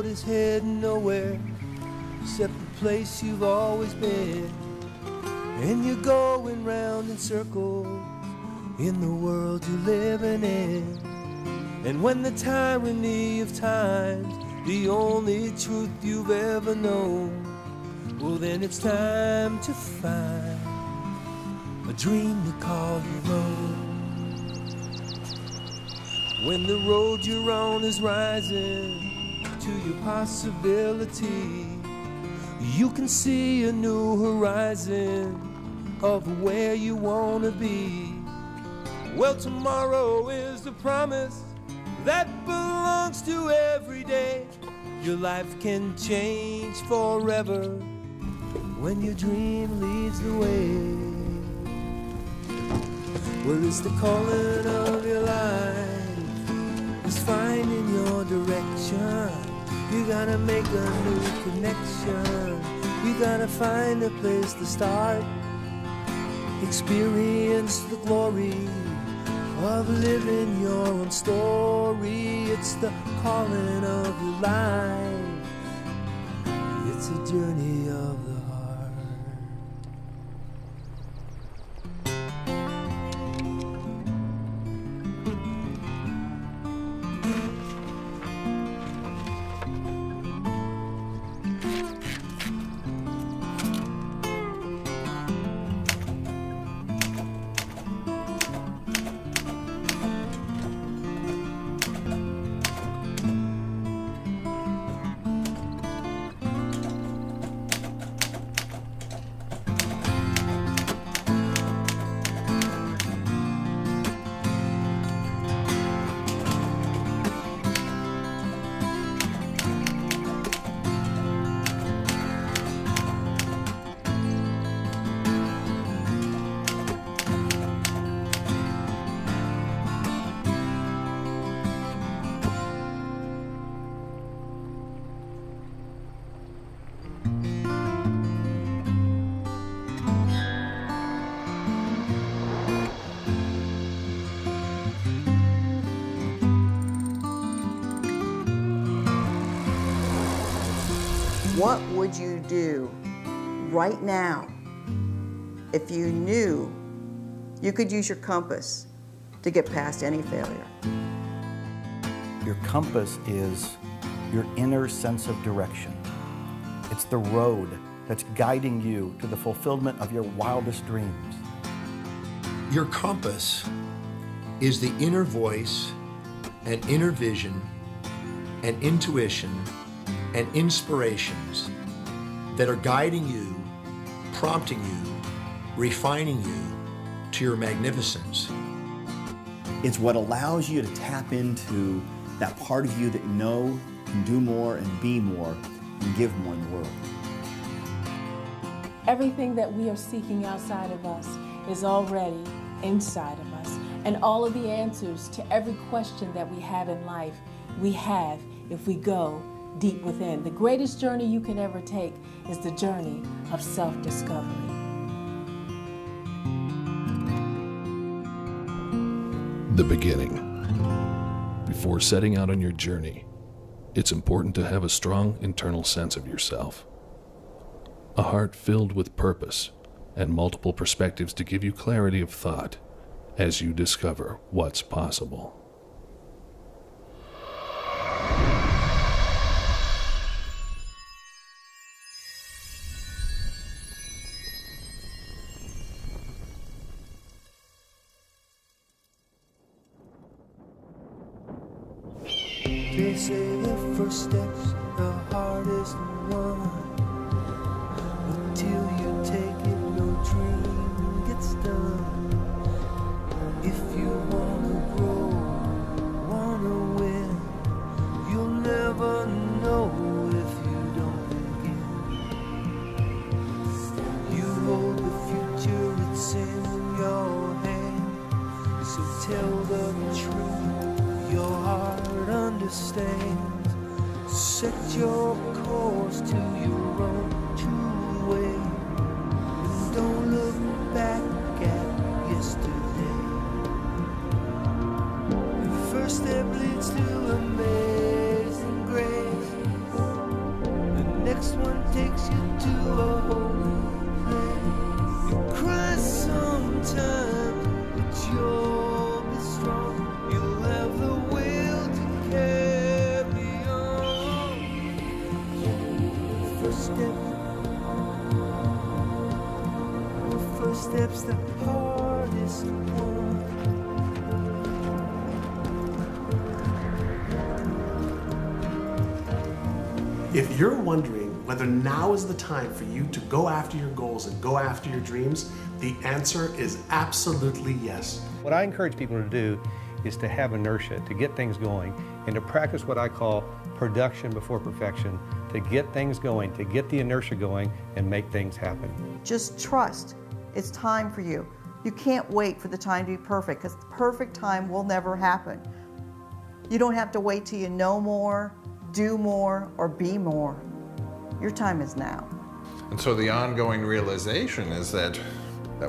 road is heading nowhere except the place you've always been. And you're going round in circles in the world you're living in. And when the tyranny of time's the only truth you've ever known, well then it's time to find a dream to call your own. When the road you're on is rising to your possibility, you can see a new horizon of where you want to be. Well, tomorrow is the promise that belongs to every day. Your life can change forever when your dream leads the way. Well, it's the calling of your life, it's finding your direction. You gotta make a new connection. You gotta find a place to start. Experience the glory of living your own story. It's the calling of your life. It's a journey of the heart. What would you do right now if you knew you could use your compass to get past any failure? Your compass is your inner sense of direction. It's the road that's guiding you to the fulfillment of your wildest dreams. Your compass is the inner voice and inner vision and intuition and inspirations that are guiding you, prompting you, refining you to your magnificence. It's what allows you to tap into that part of you that you know can do more and be more and give more in the world. Everything that we are seeking outside of us is already inside of us. And all of the answers to every question that we have in life, we have if we go deep within. The greatest journey you can ever take is the journey of self-discovery. The beginning. Before setting out on your journey, it's important to have a strong internal sense of yourself. A heart filled with purpose and multiple perspectives to give you clarity of thought as you discover what's possible. They say the first step's the hardest one. Until you take it, no dream gets done. If you wanna grow, wanna win, you'll never know if you don't begin. You hold the future, it's in your hand. So tell the truth, your heart understands. Set your course to your own true way, and don't look back at yesterday. The first step leads to amazing grace. hardest one. If you're wondering whether now is the time for you to go after your goals and go after your dreams, the answer is absolutely yes. What I encourage people to do is to have inertia, to get things going, and to practice what I call production before perfection, to get things going, to get the inertia going and make things happen. Just trust. It's time for you. You can't wait for the time to be perfect, because the perfect time will never happen. You don't have to wait till you know more, do more, or be more. Your time is now. And so the ongoing realization is that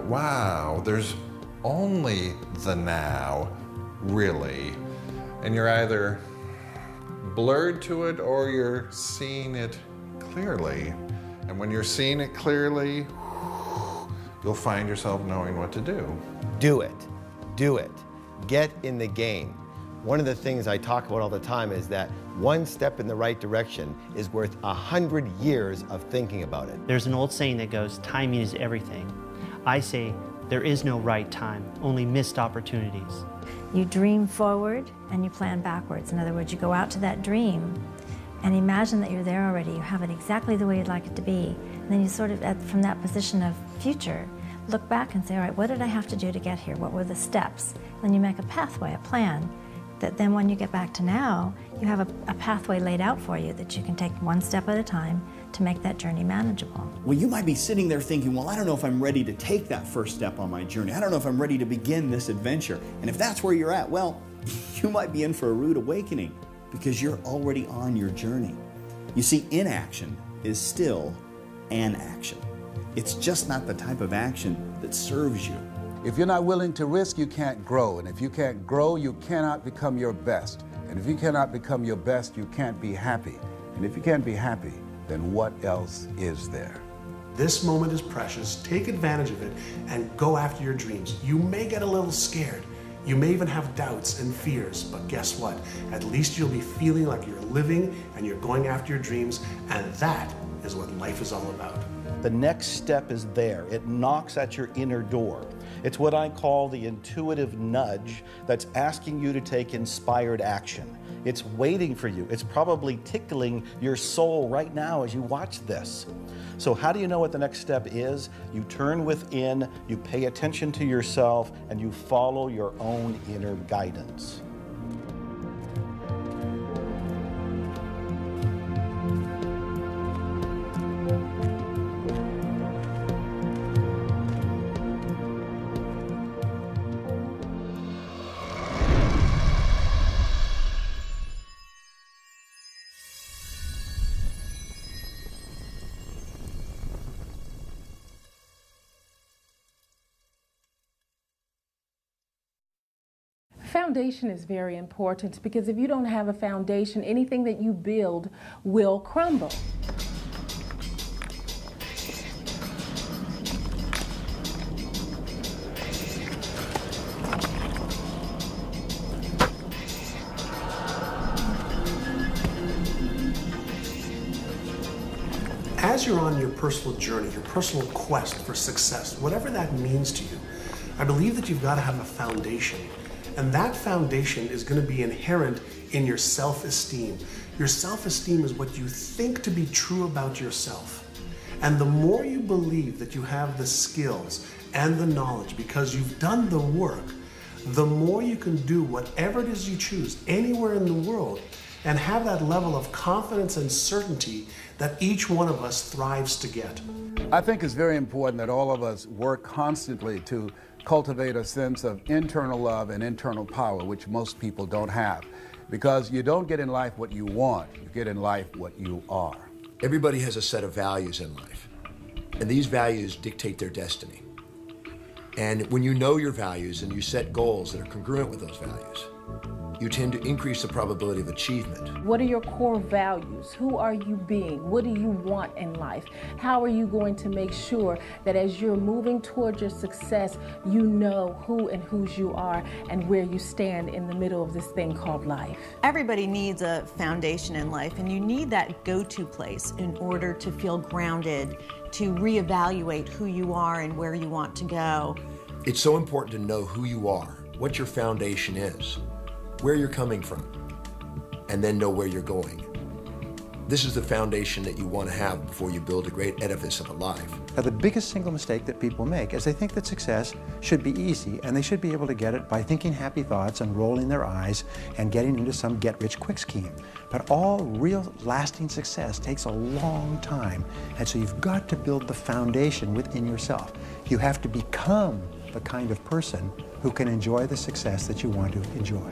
wow, there's only the now, really. And you're either blurred to it or you're seeing it clearly. And when you're seeing it clearly, you'll find yourself knowing what to do. Do it. Do it. Get in the game. One of the things I talk about all the time is that one step in the right direction is worth 100 years of thinking about it. There's an old saying that goes, timing is everything. I say, there is no right time, only missed opportunities. You dream forward and you plan backwards. In other words, you go out to that dream and imagine that you're there already. You have it exactly the way you'd like it to be. And then you sort of, from that position of future, look back and say, all right, what did I have to do to get here? What were the steps? Then you make a pathway, a plan, that then when you get back to now, you have a pathway laid out for you that you can take one step at a time to make that journey manageable. Well, you might be sitting there thinking, well, I don't know if I'm ready to take that first step on my journey. I don't know if I'm ready to begin this adventure. And if that's where you're at, well, you might be in for a rude awakening because you're already on your journey. You see, inaction is still an action. It's just not the type of action that serves you. If you're not willing to risk, you can't grow. And if you can't grow, you cannot become your best. And if you cannot become your best, you can't be happy. And if you can't be happy, then what else is there? This moment is precious. Take advantage of it and go after your dreams. You may get a little scared. You may even have doubts and fears, but guess what? At least you'll be feeling like you're living and you're going after your dreams, and that is what life is all about. The next step is there. It knocks at your inner door. It's what I call the intuitive nudge that's asking you to take inspired action. It's waiting for you. It's probably tickling your soul right now as you watch this. So how do you know what the next step is? You turn within, you pay attention to yourself, and you follow your own inner guidance. Foundation is very important because if you don't have a foundation, anything that you build will crumble. As you're on your personal journey, your personal quest for success, whatever that means to you, I believe that you've got to have a foundation. And that foundation is going to be inherent in your self-esteem. Your self-esteem is what you think to be true about yourself. And the more you believe that you have the skills and the knowledge because you've done the work, the more you can do whatever it is you choose anywhere in the world and have that level of confidence and certainty that each one of us thrives to get. I think it's very important that all of us work constantly to cultivate a sense of internal love and internal power, which most people don't have. Because you don't get in life what you want, you get in life what you are. Everybody has a set of values in life, and these values dictate their destiny. And when you know your values and you set goals that are congruent with those values, you tend to increase the probability of achievement. What are your core values? Who are you being? What do you want in life? How are you going to make sure that as you're moving towards your success, you know who and whose you are and where you stand in the middle of this thing called life? Everybody needs a foundation in life, and you need that go-to place in order to feel grounded, to reevaluate who you are and where you want to go. It's so important to know who you are, what your foundation is, where you're coming from, and then know where you're going. This is the foundation that you want to have before you build a great edifice of a life. Now, the biggest single mistake that people make is they think that success should be easy, and they should be able to get it by thinking happy thoughts and rolling their eyes and getting into some get-rich-quick scheme. But all real lasting success takes a long time, and so you've got to build the foundation within yourself. You have to become the kind of person who can enjoy the success that you want to enjoy.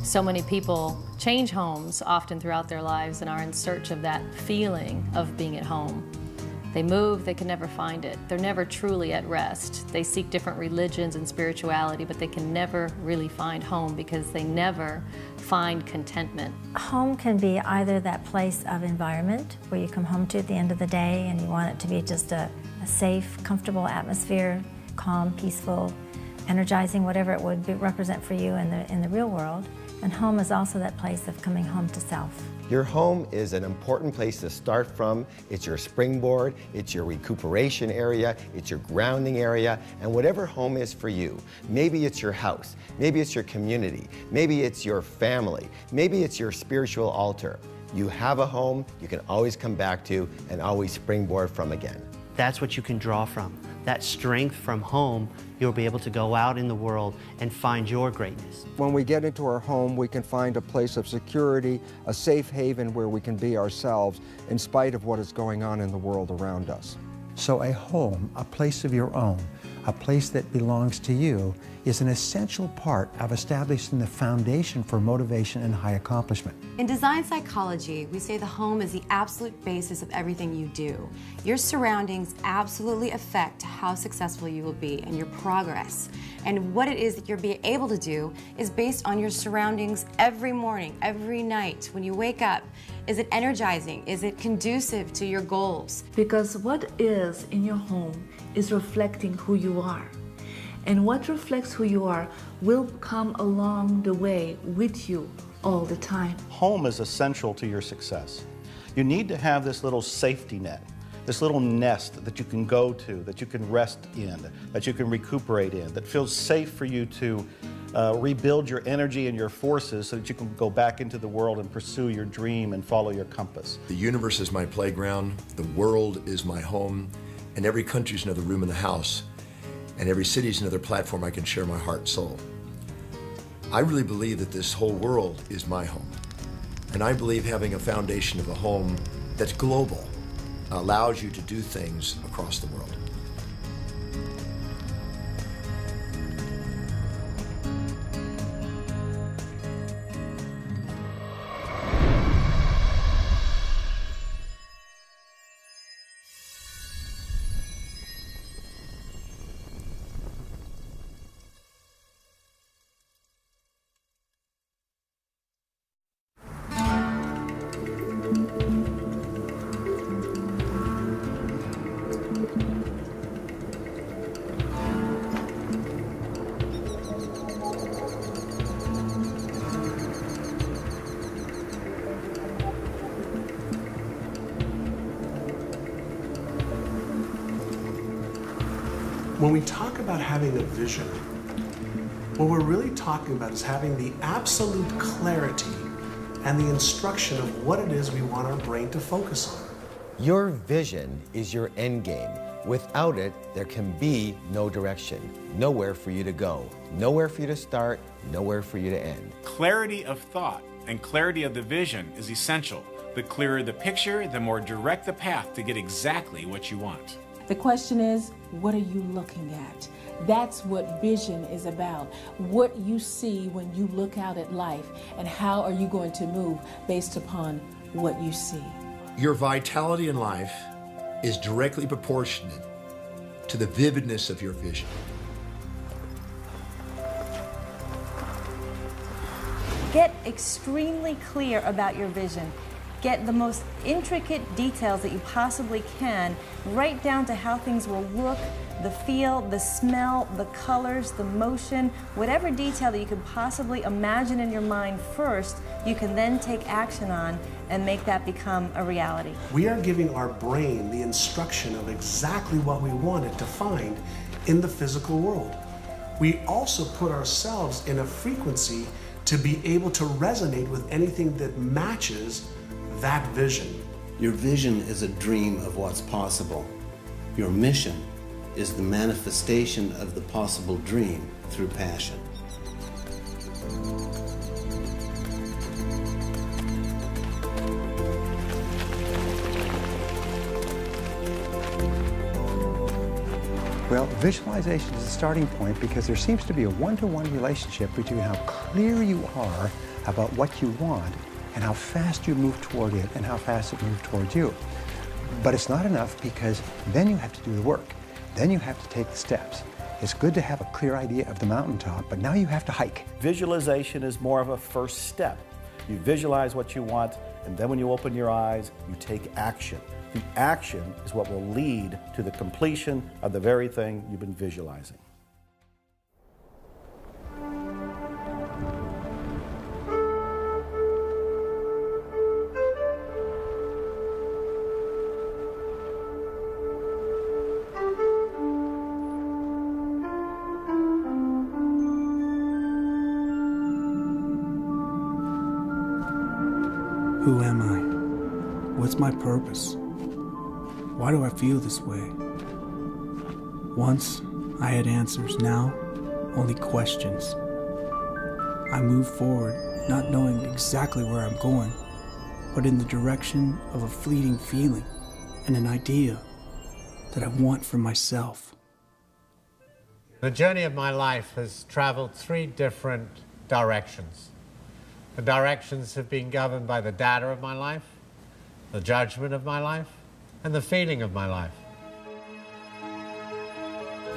So many people change homes often throughout their lives and are in search of that feeling of being at home. They move, they can never find it. They're never truly at rest. They seek different religions and spirituality, but they can never really find home because they never find contentment. Home can be either that place of environment where you come home to at the end of the day and you want it to be just a safe, comfortable atmosphere, calm, peaceful, energizing, whatever it would represent for you in the real world. And home is also that place of coming home to self. Your home is an important place to start from. It's your springboard, it's your recuperation area, it's your grounding area, and whatever home is for you. Maybe it's your house, maybe it's your community, maybe it's your family, maybe it's your spiritual altar. You have a home you can always come back to and always springboard from again. That's what you can draw from. That strength from home, you'll be able to go out in the world and find your greatness. When we get into our home, we can find a place of security, a safe haven where we can be ourselves in spite of what is going on in the world around us. So a home, a place of your own, a place that belongs to you, is an essential part of establishing the foundation for motivation and high accomplishment. In design psychology, we say the home is the absolute basis of everything you do. Your surroundings absolutely affect how successful you will be and your progress. And what it is that you're being able to do is based on your surroundings every morning, every night. When you wake up, is it energizing? Is it conducive to your goals? Because what is in your home is reflecting who you are. And what reflects who you are will come along the way with you all the time. Home is essential to your success. You need to have this little safety net, this little nest that you can go to, that you can rest in, that you can recuperate in, that feels safe for you to rebuild your energy and your forces so that you can go back into the world and pursue your dream and follow your compass. The universe is my playground, the world is my home, and every country is another room in the house, and every city is another platform I can share my heart and soul. I really believe that this whole world is my home, and I believe having a foundation of a home that's global allows you to do things across the world. When we talk about having a vision, what we're really talking about is having the absolute clarity and the instruction of what it is we want our brain to focus on. Your vision is your end game. Without it, there can be no direction, nowhere for you to go, nowhere for you to start, nowhere for you to end. Clarity of thought and clarity of the vision is essential. The clearer the picture, the more direct the path to get exactly what you want. The question is, what are you looking at? That's what vision is about. What you see when you look out at life, and how are you going to move based upon what you see. Your vitality in life is directly proportionate to the vividness of your vision. Get extremely clear about your vision. Get the most intricate details that you possibly can, right down to how things will look, the feel, the smell, the colors, the motion, whatever detail that you could possibly imagine in your mind first, you can then take action on and make that become a reality. We are giving our brain the instruction of exactly what we want it to find in the physical world. We also put ourselves in a frequency to be able to resonate with anything that matches that vision. Your vision is a dream of what's possible. Your mission is the manifestation of the possible dream through passion. Well, visualization is a starting point because there seems to be a one-to-one relationship between how clear you are about what you want and how fast you move toward it and how fast it moves towards you. But it's not enough, because then you have to do the work. Then you have to take the steps. It's good to have a clear idea of the mountaintop, but now you have to hike. Visualization is more of a first step. You visualize what you want, and then when you open your eyes, you take action. The action is what will lead to the completion of the very thing you've been visualizing. Who am I? What's my purpose? Why do I feel this way? Once I had answers, now only questions. I move forward, not knowing exactly where I'm going, but in the direction of a fleeting feeling and an idea that I want for myself. The journey of my life has traveled 3 different directions. The directions have been governed by the data of my life, the judgment of my life, and the feeling of my life.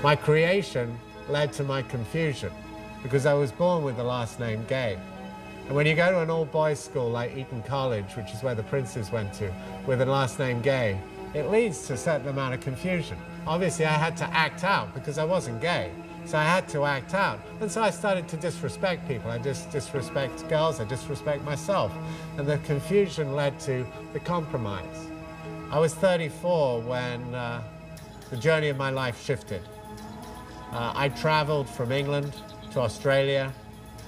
My creation led to my confusion because I was born with the last name Gay. And when you go to an all-boys school like Eton College, which is where the princes went to, with the last name Gay, it leads to a certain amount of confusion. Obviously, I had to act out because I wasn't gay. So I had to act out. And so I started to disrespect people. I just disrespect girls, I disrespect myself. And the confusion led to the compromise. I was 34 when the journey of my life shifted. I traveled from England to Australia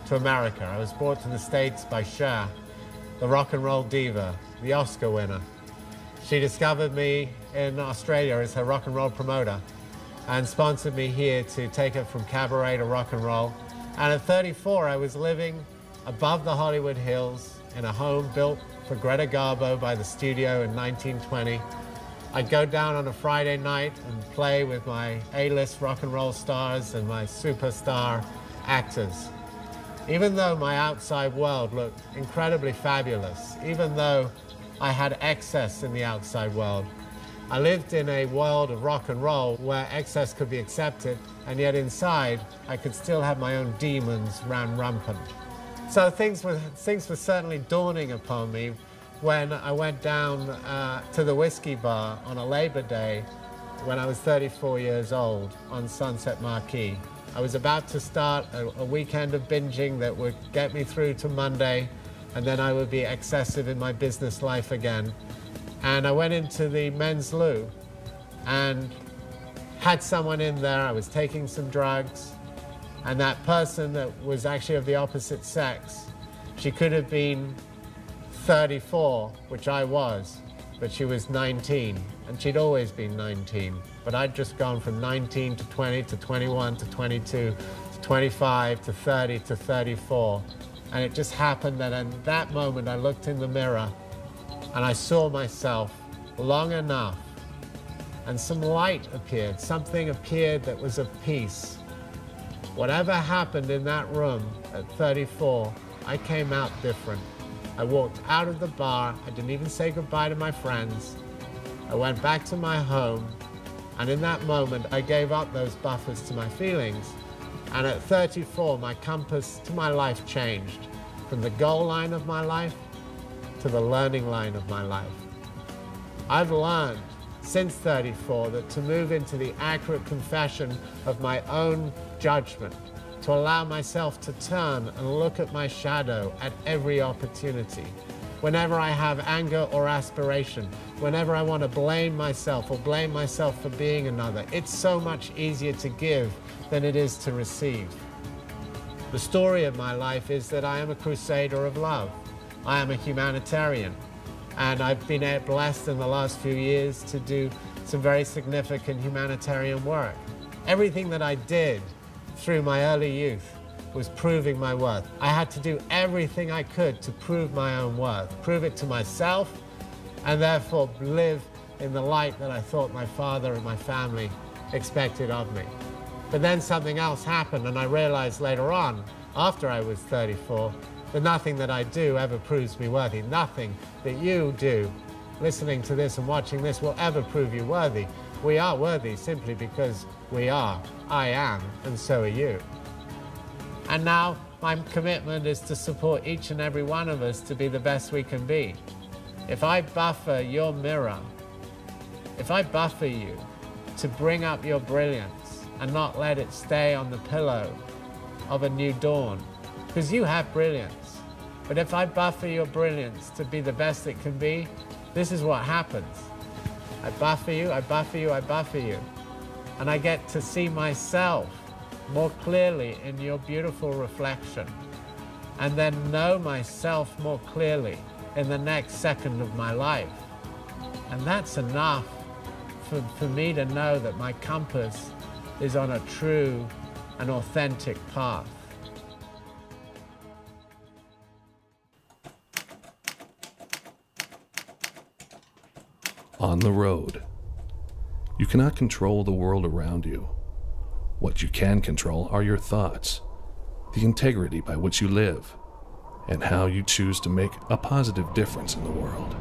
to America. I was brought to the States by Cher, the rock and roll diva, the Oscar winner. She discovered me in Australia as her rock and roll promoter and sponsored me here to take it from cabaret to rock and roll. And at 34, I was living above the Hollywood Hills in a home built for Greta Garbo by the studio in 1920. I'd go down on a Friday night and play with my A-list rock and roll stars and my superstar actors. Even though my outside world looked incredibly fabulous, even though I had excess in the outside world, I lived in a world of rock and roll where excess could be accepted, and yet inside I could still have my own demons ran rampant. So things were certainly dawning upon me when I went down to the whiskey bar on a Labor Day when I was 34 years old on Sunset Marquee. I was about to start a weekend of binging that would get me through to Monday, and then I would be excessive in my business life again. And I went into the men's loo and had someone in there. I was taking some drugs, and that person that was actually of the opposite sex, she could have been 34, which I was, but she was 19, and she'd always been 19. But I'd just gone from 19 to 20 to 21 to 22 to 25 to 30 to 34. And it just happened that in that moment I looked in the mirror and I saw myself long enough and some light appeared. Something appeared that was of peace. Whatever happened in that room at 34, I came out different. I walked out of the bar. I didn't even say goodbye to my friends. I went back to my home, and in that moment, I gave up those buffers to my feelings. And at 34, my compass to my life changed from the goal line of my life to the learning line of my life. I've learned since 34 that to move into the accurate confession of my own judgment, to allow myself to turn and look at my shadow at every opportunity. Whenever I have anger or aspiration, whenever I want to blame myself or blame myself for being another, it's so much easier to give than it is to receive. The story of my life is that I am a crusader of love. I am a humanitarian, and I've been blessed in the last few years to do some very significant humanitarian work. Everything that I did through my early youth was proving my worth. I had to do everything I could to prove my own worth, prove it to myself, and therefore live in the light that I thought my father and my family expected of me. But then something else happened, and I realized later on, after I was 34, that nothing that I do ever proves me worthy. Nothing that you do, listening to this and watching this, will ever prove you worthy. We are worthy simply because we are. I am, and so are you. And now my commitment is to support each and every one of us to be the best we can be. If I buffer your mirror, if I buffer you to bring up your brilliance and not let it stay on the pillow of a new dawn, because you have brilliance. But if I buffer your brilliance to be the best it can be, this is what happens. I buffer you, I buffer you, I buffer you. And I get to see myself more clearly in your beautiful reflection, and then know myself more clearly in the next second of my life. And that's enough for me to know that my compass is on a true and authentic path. On the road. You cannot control the world around you. What you can control are your thoughts, the integrity by which you live, and how you choose to make a positive difference in the world.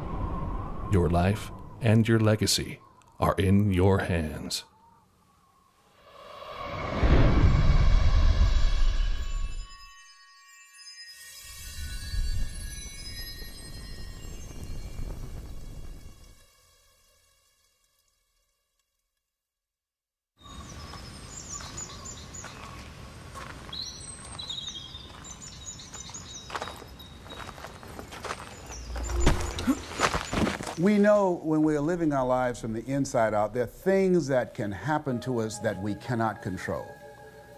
Your life and your legacy are in your hands. We know when we are living our lives from the inside out, there are things that can happen to us that we cannot control,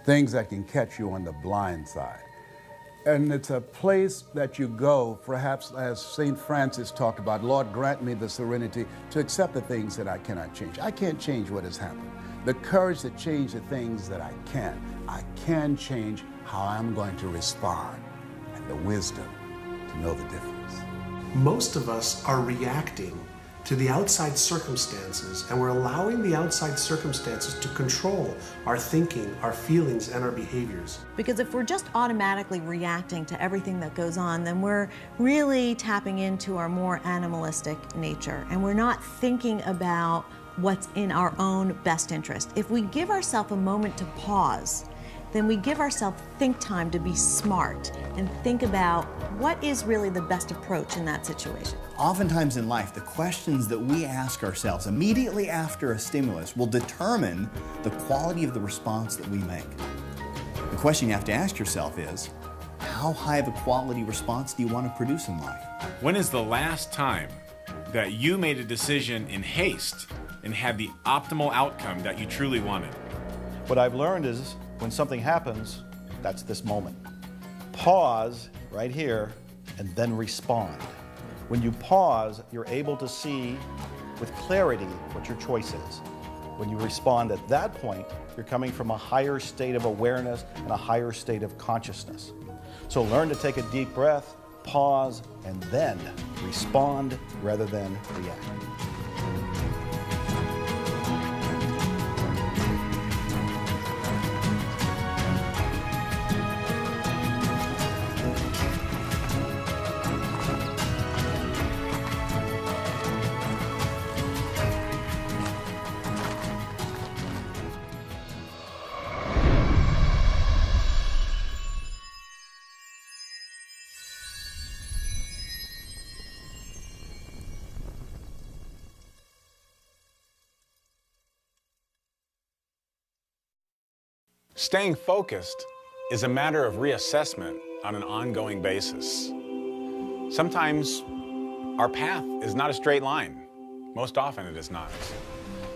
things that can catch you on the blind side. And it's a place that you go, perhaps as St. Francis talked about, Lord, grant me the serenity to accept the things that I cannot change. I can't change what has happened. The courage to change the things that I can. I can change how I'm going to respond, and the wisdom to know the difference. Most of us are reacting to the outside circumstances, and we're allowing the outside circumstances to control our thinking, our feelings, and our behaviors. Because if we're just automatically reacting to everything that goes on, then we're really tapping into our more animalistic nature, and we're not thinking about what's in our own best interest. If we give ourselves a moment to pause, then we give ourselves think time to be smart and think about what is really the best approach in that situation. Oftentimes in life, the questions that we ask ourselves immediately after a stimulus will determine the quality of the response that we make. The question you have to ask yourself is, how high of a quality response do you want to produce in life? When is the last time that you made a decision in haste and had the optimal outcome that you truly wanted? What I've learned is when something happens, that's this moment. Pause right here and then respond. When you pause, you're able to see with clarity what your choice is. When you respond at that point, you're coming from a higher state of awareness and a higher state of consciousness. So learn to take a deep breath, pause, and then respond rather than react. Staying focused is a matter of reassessment on an ongoing basis. Sometimes our path is not a straight line. Most often it is not.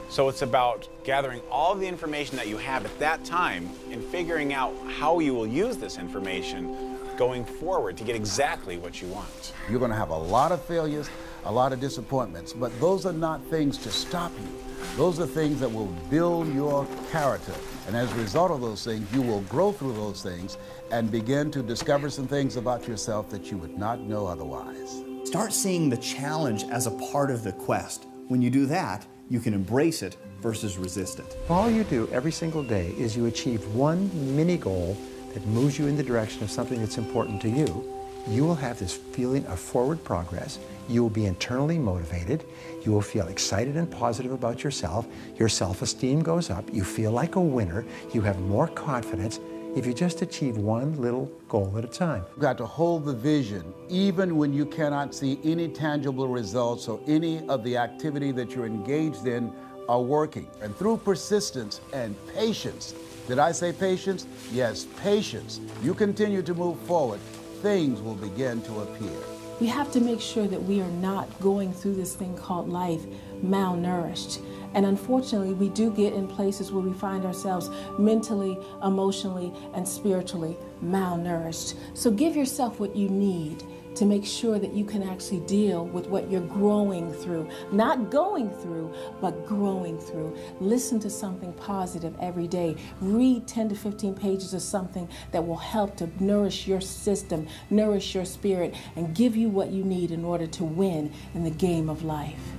So it's about gathering all the information that you have at that time and figuring out how you will use this information going forward to get exactly what you want. You're going to have a lot of failures, a lot of disappointments, but those are not things to stop you. Those are things that will build your character. And as a result of those things, you will grow through those things and begin to discover some things about yourself that you would not know otherwise. Start seeing the challenge as a part of the quest. When you do that, you can embrace it versus resist it. All you do every single day is you achieve one mini goal that moves you in the direction of something that's important to you. You will have this feeling of forward progress. You will be internally motivated. You will feel excited and positive about yourself. Your self-esteem goes up. You feel like a winner. You have more confidence if you just achieve one little goal at a time. You've got to hold the vision, even when you cannot see any tangible results or any of the activity that you're engaged in are working. And through persistence and patience, did I say patience? Yes, patience. You continue to move forward, things will begin to appear. We have to make sure that we are not going through this thing called life malnourished. And unfortunately, we do get in places where we find ourselves mentally, emotionally, and spiritually malnourished. So give yourself what you need to make sure that you can actually deal with what you're growing through. Not going through, but growing through. Listen to something positive every day. Read 10 to 15 pages of something that will help to nourish your system, nourish your spirit, and give you what you need in order to win in the game of life.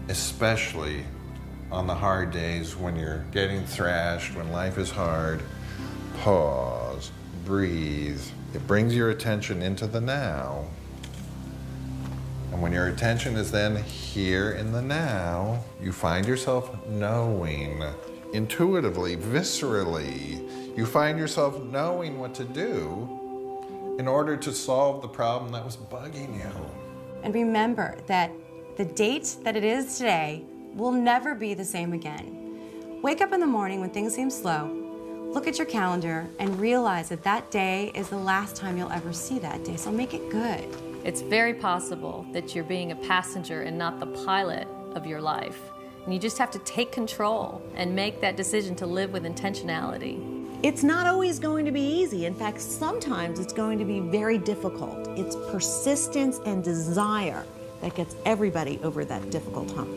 Especially on the hard days when you're getting thrashed, when life is hard, pause, breathe. It brings your attention into the now. And when your attention is then here in the now, you find yourself knowing, intuitively, viscerally. You find yourself knowing what to do in order to solve the problem that was bugging you. And remember that the date that it is today will never be the same again. Wake up in the morning when things seem slow, look at your calendar, and realize that that day is the last time you'll ever see that day, so make it good. It's very possible that you're being a passenger and not the pilot of your life. And you just have to take control and make that decision to live with intentionality. It's not always going to be easy. In fact, sometimes it's going to be very difficult. It's persistence and desire that gets everybody over that difficult hump.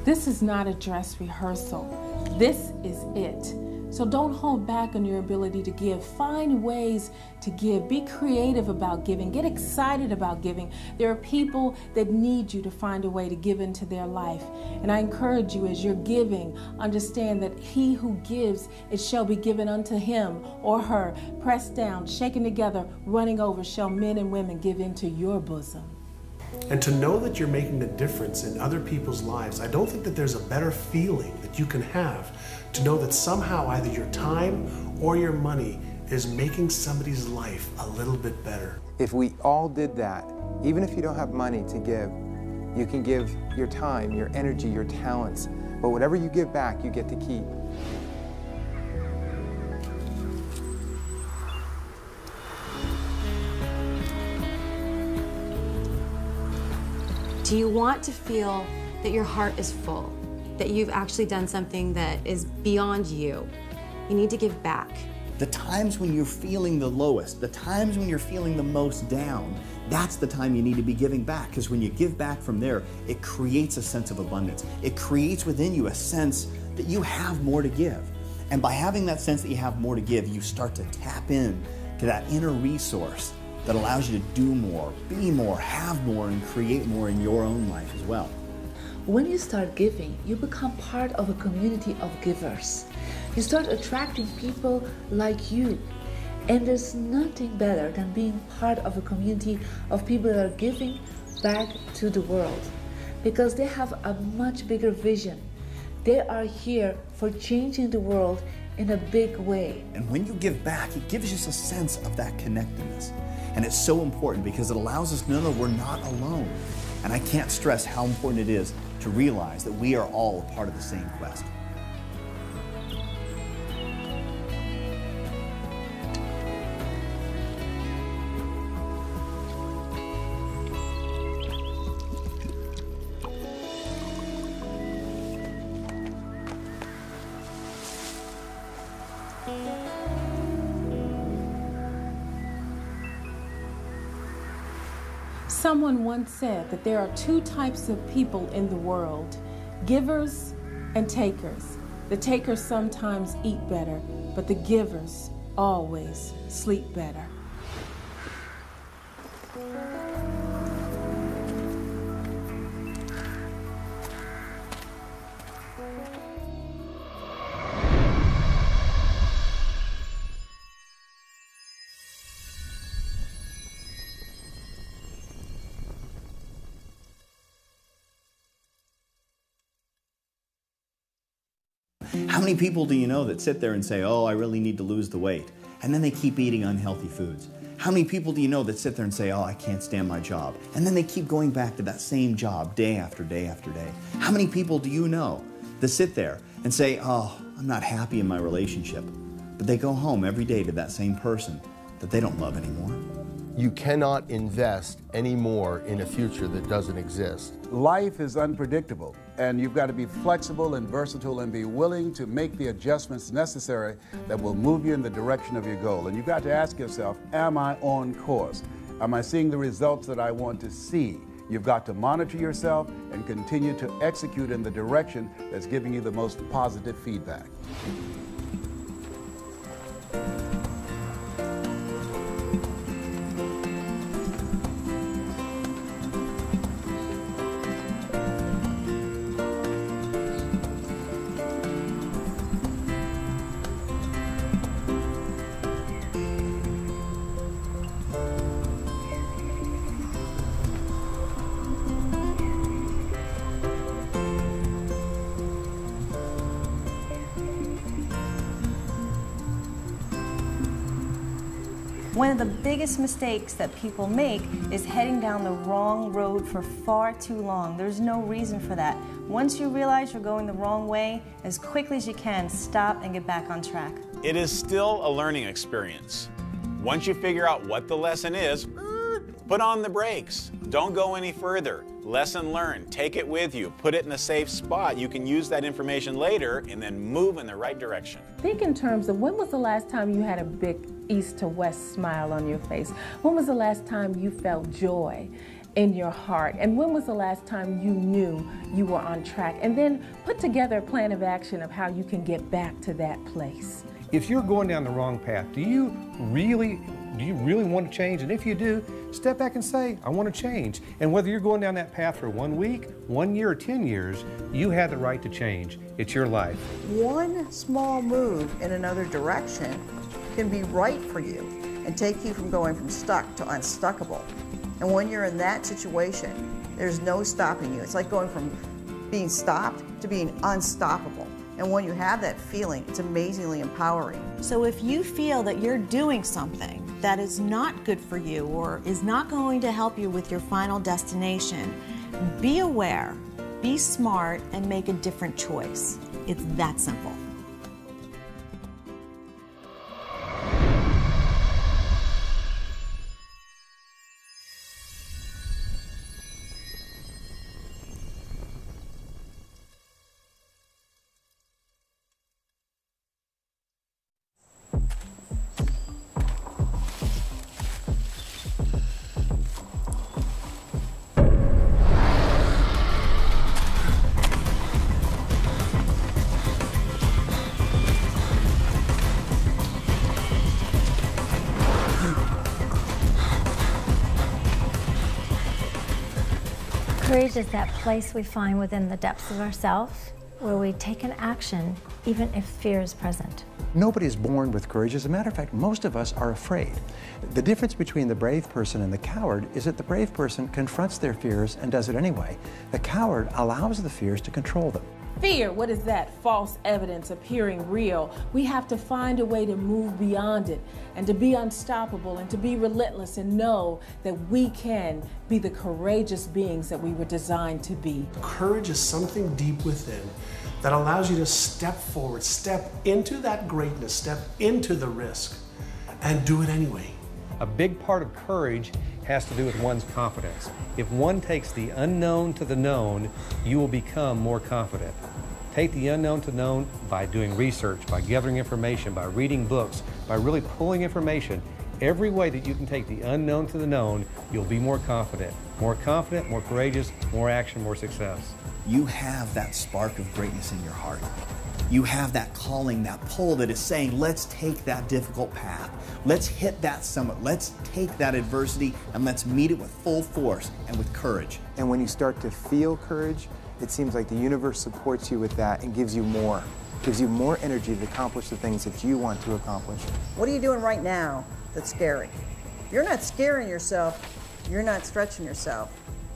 This is not a dress rehearsal. This is it. So don't hold back on your ability to give. Find ways to give. Be creative about giving. Get excited about giving. There are people that need you to find a way to give into their life. And I encourage you, as you're giving, understand that he who gives, it shall be given unto him or her. Pressed down, shaken together, running over, shall men and women give into your bosom. And to know that you're making a difference in other people's lives, I don't think that there's a better feeling that you can have to know that somehow either your time or your money is making somebody's life a little bit better. If we all did that, even if you don't have money to give, you can give your time, your energy, your talents. But whatever you give back, you get to keep. Do you want to feel that your heart is full, that you've actually done something that is beyond you? You need to give back. The times when you're feeling the lowest, the times when you're feeling the most down, that's the time you need to be giving back, because when you give back from there, it creates a sense of abundance. It creates within you a sense that you have more to give. And by having that sense that you have more to give, you start to tap in to that inner resource that allows you to do more, be more, have more, and create more in your own life as well. When you start giving, you become part of a community of givers. You start attracting people like you. And there's nothing better than being part of a community of people that are giving back to the world, because they have a much bigger vision. They are here for changing the world in a big way. And when you give back, it gives us a sense of that connectedness. And it's so important because it allows us to know that we're not alone. And I can't stress how important it is to realize that we are all a part of the same quest. Someone once said that there are two types of people in the world, givers and takers. The takers sometimes eat better, but the givers always sleep better. How many people do you know that sit there and say, oh, I really need to lose the weight, and then they keep eating unhealthy foods? How many people do you know that sit there and say, oh, I can't stand my job, and then they keep going back to that same job day after day after day? How many people do you know that sit there and say, oh, I'm not happy in my relationship, but they go home every day to that same person that they don't love anymore? You cannot invest any more in a future that doesn't exist. Life is unpredictable, and you've got to be flexible and versatile and be willing to make the adjustments necessary that will move you in the direction of your goal. And you've got to ask yourself, am I on course? Am I seeing the results that I want to see? You've got to monitor yourself and continue to execute in the direction that's giving you the most positive feedback. One of the biggest mistakes that people make is heading down the wrong road for far too long. There's no reason for that. Once you realize you're going the wrong way, as quickly as you can, stop and get back on track. It is still a learning experience. Once you figure out what the lesson is, put on the brakes. Don't go any further. Lesson learned. Take it with you. Put it in a safe spot. You can use that information later and then move in the right direction. Think in terms of when was the last time you had a big east to west smile on your face? When was the last time you felt joy in your heart? And when was the last time you knew you were on track? And then put together a plan of action of how you can get back to that place. If you're going down the wrong path, do you really want to change? And if you do, step back and say, I want to change. And whether you're going down that path for 1 week, 1 year, or 10 years, you have the right to change. It's your life. One small move in another direction can be right for you and take you from going from stuck to unstuckable. And when you're in that situation, there's no stopping you. It's like going from being stopped to being unstoppable. And when you have that feeling, it's amazingly empowering. So if you feel that you're doing something that is not good for you or is not going to help you with your final destination, be aware, be smart, and make a different choice. It's that simple. Courage is that place we find within the depths of ourselves where we take an action even if fear is present. Nobody is born with courage. As a matter of fact, most of us are afraid. The difference between the brave person and the coward is that the brave person confronts their fears and does it anyway. The coward allows the fears to control them. Fear, what is that? False evidence appearing real. We have to find a way to move beyond it and to be unstoppable and to be relentless and know that we can be the courageous beings that we were designed to be. Courage is something deep within that allows you to step forward, step into that greatness, step into the risk, and do it anyway. A big part of courage has to do with one's confidence. If one takes the unknown to the known, you will become more confident. Take the unknown to known by doing research, by gathering information, by reading books, by really pulling information. Every way that you can take the unknown to the known, you'll be more confident. More confident, more courageous, more action, more success. You have that spark of greatness in your heart. You have that calling, that pull that is saying, let's take that difficult path. Let's hit that summit. Let's take that adversity and let's meet it with full force and with courage. And when you start to feel courage, it seems like the universe supports you with that and gives you more. Gives you more energy to accomplish the things that you want to accomplish. What are you doing right now that's scary? You're not scaring yourself. You're not stretching yourself.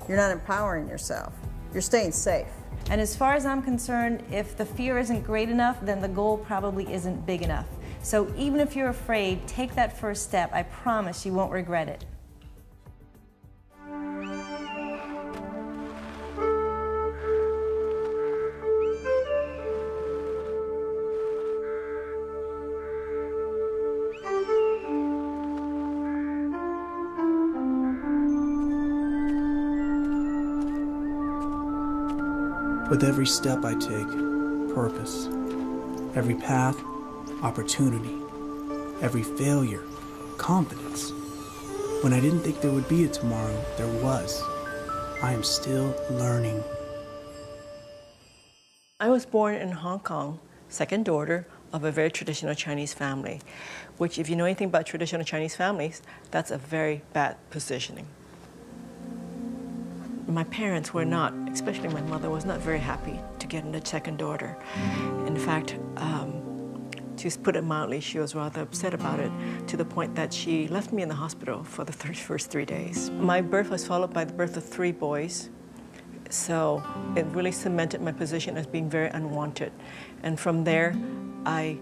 You're not empowering yourself. You're staying safe. And as far as I'm concerned, if the fear isn't great enough, then the goal probably isn't big enough. So even if you're afraid, take that first step. I promise you won't regret it. With every step I take, purpose. Every path, opportunity. Every failure, confidence. When I didn't think there would be a tomorrow, there was. I am still learning. I was born in Hong Kong, second daughter of a very traditional Chinese family, which if you know anything about traditional Chinese families, that's a very bad positioning. My parents were not, especially my mother, was not very happy to get a second daughter. In fact, to put it mildly, she was rather upset about it to the point that she left me in the hospital for the first 3 days. My birth was followed by the birth of 3 boys, so it really cemented my position as being very unwanted. And from there, I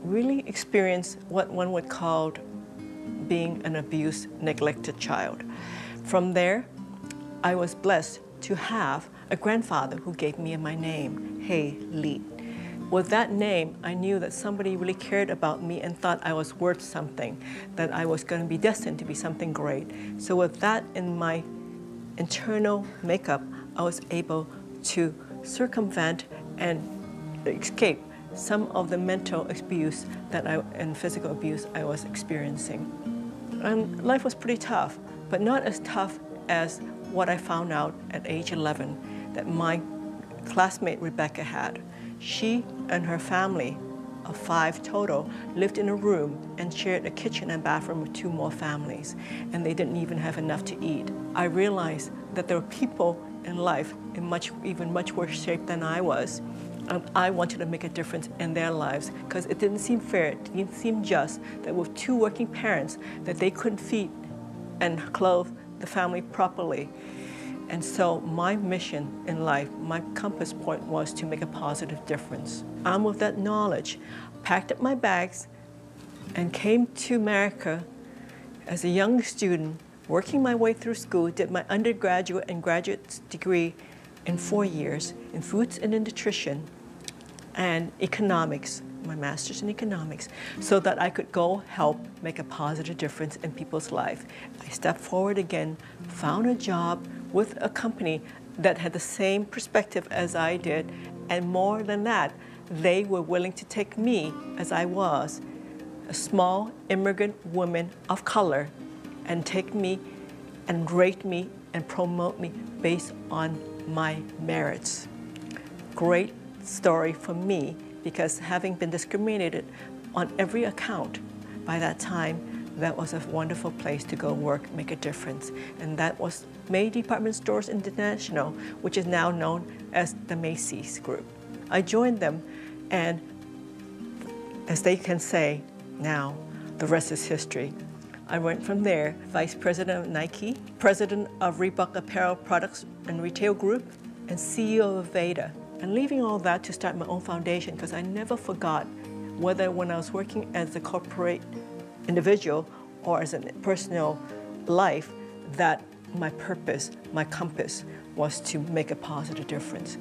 really experienced what one would call being an abused, neglected child. From there, I was blessed to have a grandfather who gave me my name, Hey Li. With that name, I knew that somebody really cared about me and thought I was worth something, that I was going to be destined to be something great. So with that in my internal makeup, I was able to circumvent and escape some of the mental abuse and physical abuse I was experiencing. And life was pretty tough, but not as tough as what I found out at age 11 that my classmate Rebecca had. She and her family of 5 total lived in a room and shared a kitchen and bathroom with 2 more families, and they didn't even have enough to eat. I realized that there were people in life in even much worse shape than I was, and I wanted to make a difference in their lives because it didn't seem fair, it didn't seem just that with 2 working parents that they couldn't feed and clothe the family properly. And so my mission in life, my compass point was to make a positive difference. Armed with that knowledge, packed up my bags and came to America as a young student, working my way through school, did my undergraduate and graduate degree in 4 years in foods and in nutrition and economics, my master's in economics, so that I could go help make a positive difference in people's life. I stepped forward again, found a job with a company that had the same perspective as I did, and more than that, they were willing to take me as I was, a small immigrant woman of color, and take me and rate me and promote me based on my merits. Great story for me, because having been discriminated on every account by that time, that was a wonderful place to go work, make a difference. And that was May Department Stores International, which is now known as the Macy's Group. I joined them, and as they can say now, the rest is history. I went from there, Vice President of Nike, President of Reebok Apparel Products and Retail Group, and CEO of Veda. And leaving all that to start my own foundation, because I never forgot, whether when I was working as a corporate individual or as a personal life, that my purpose, my compass, was to make a positive difference.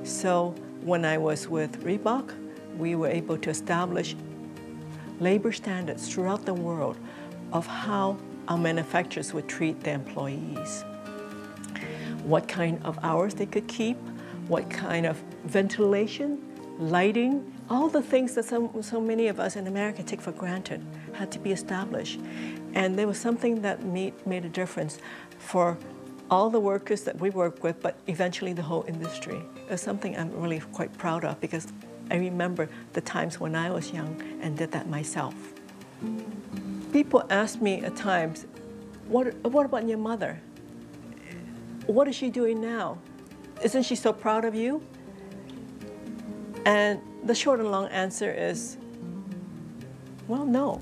So when I was with Reebok, we were able to establish labor standards throughout the world of how our manufacturers would treat their employees. What kind of hours they could keep, what kind of ventilation, lighting, all the things that so many of us in America take for granted had to be established. And there was something that made a difference for all the workers that we work with, but eventually the whole industry. It was something I'm really quite proud of, because I remember the times when I was young and did that myself. People ask me at times, what about your mother? What is she doing now? Isn't she so proud of you? And the short and long answer is, well, no.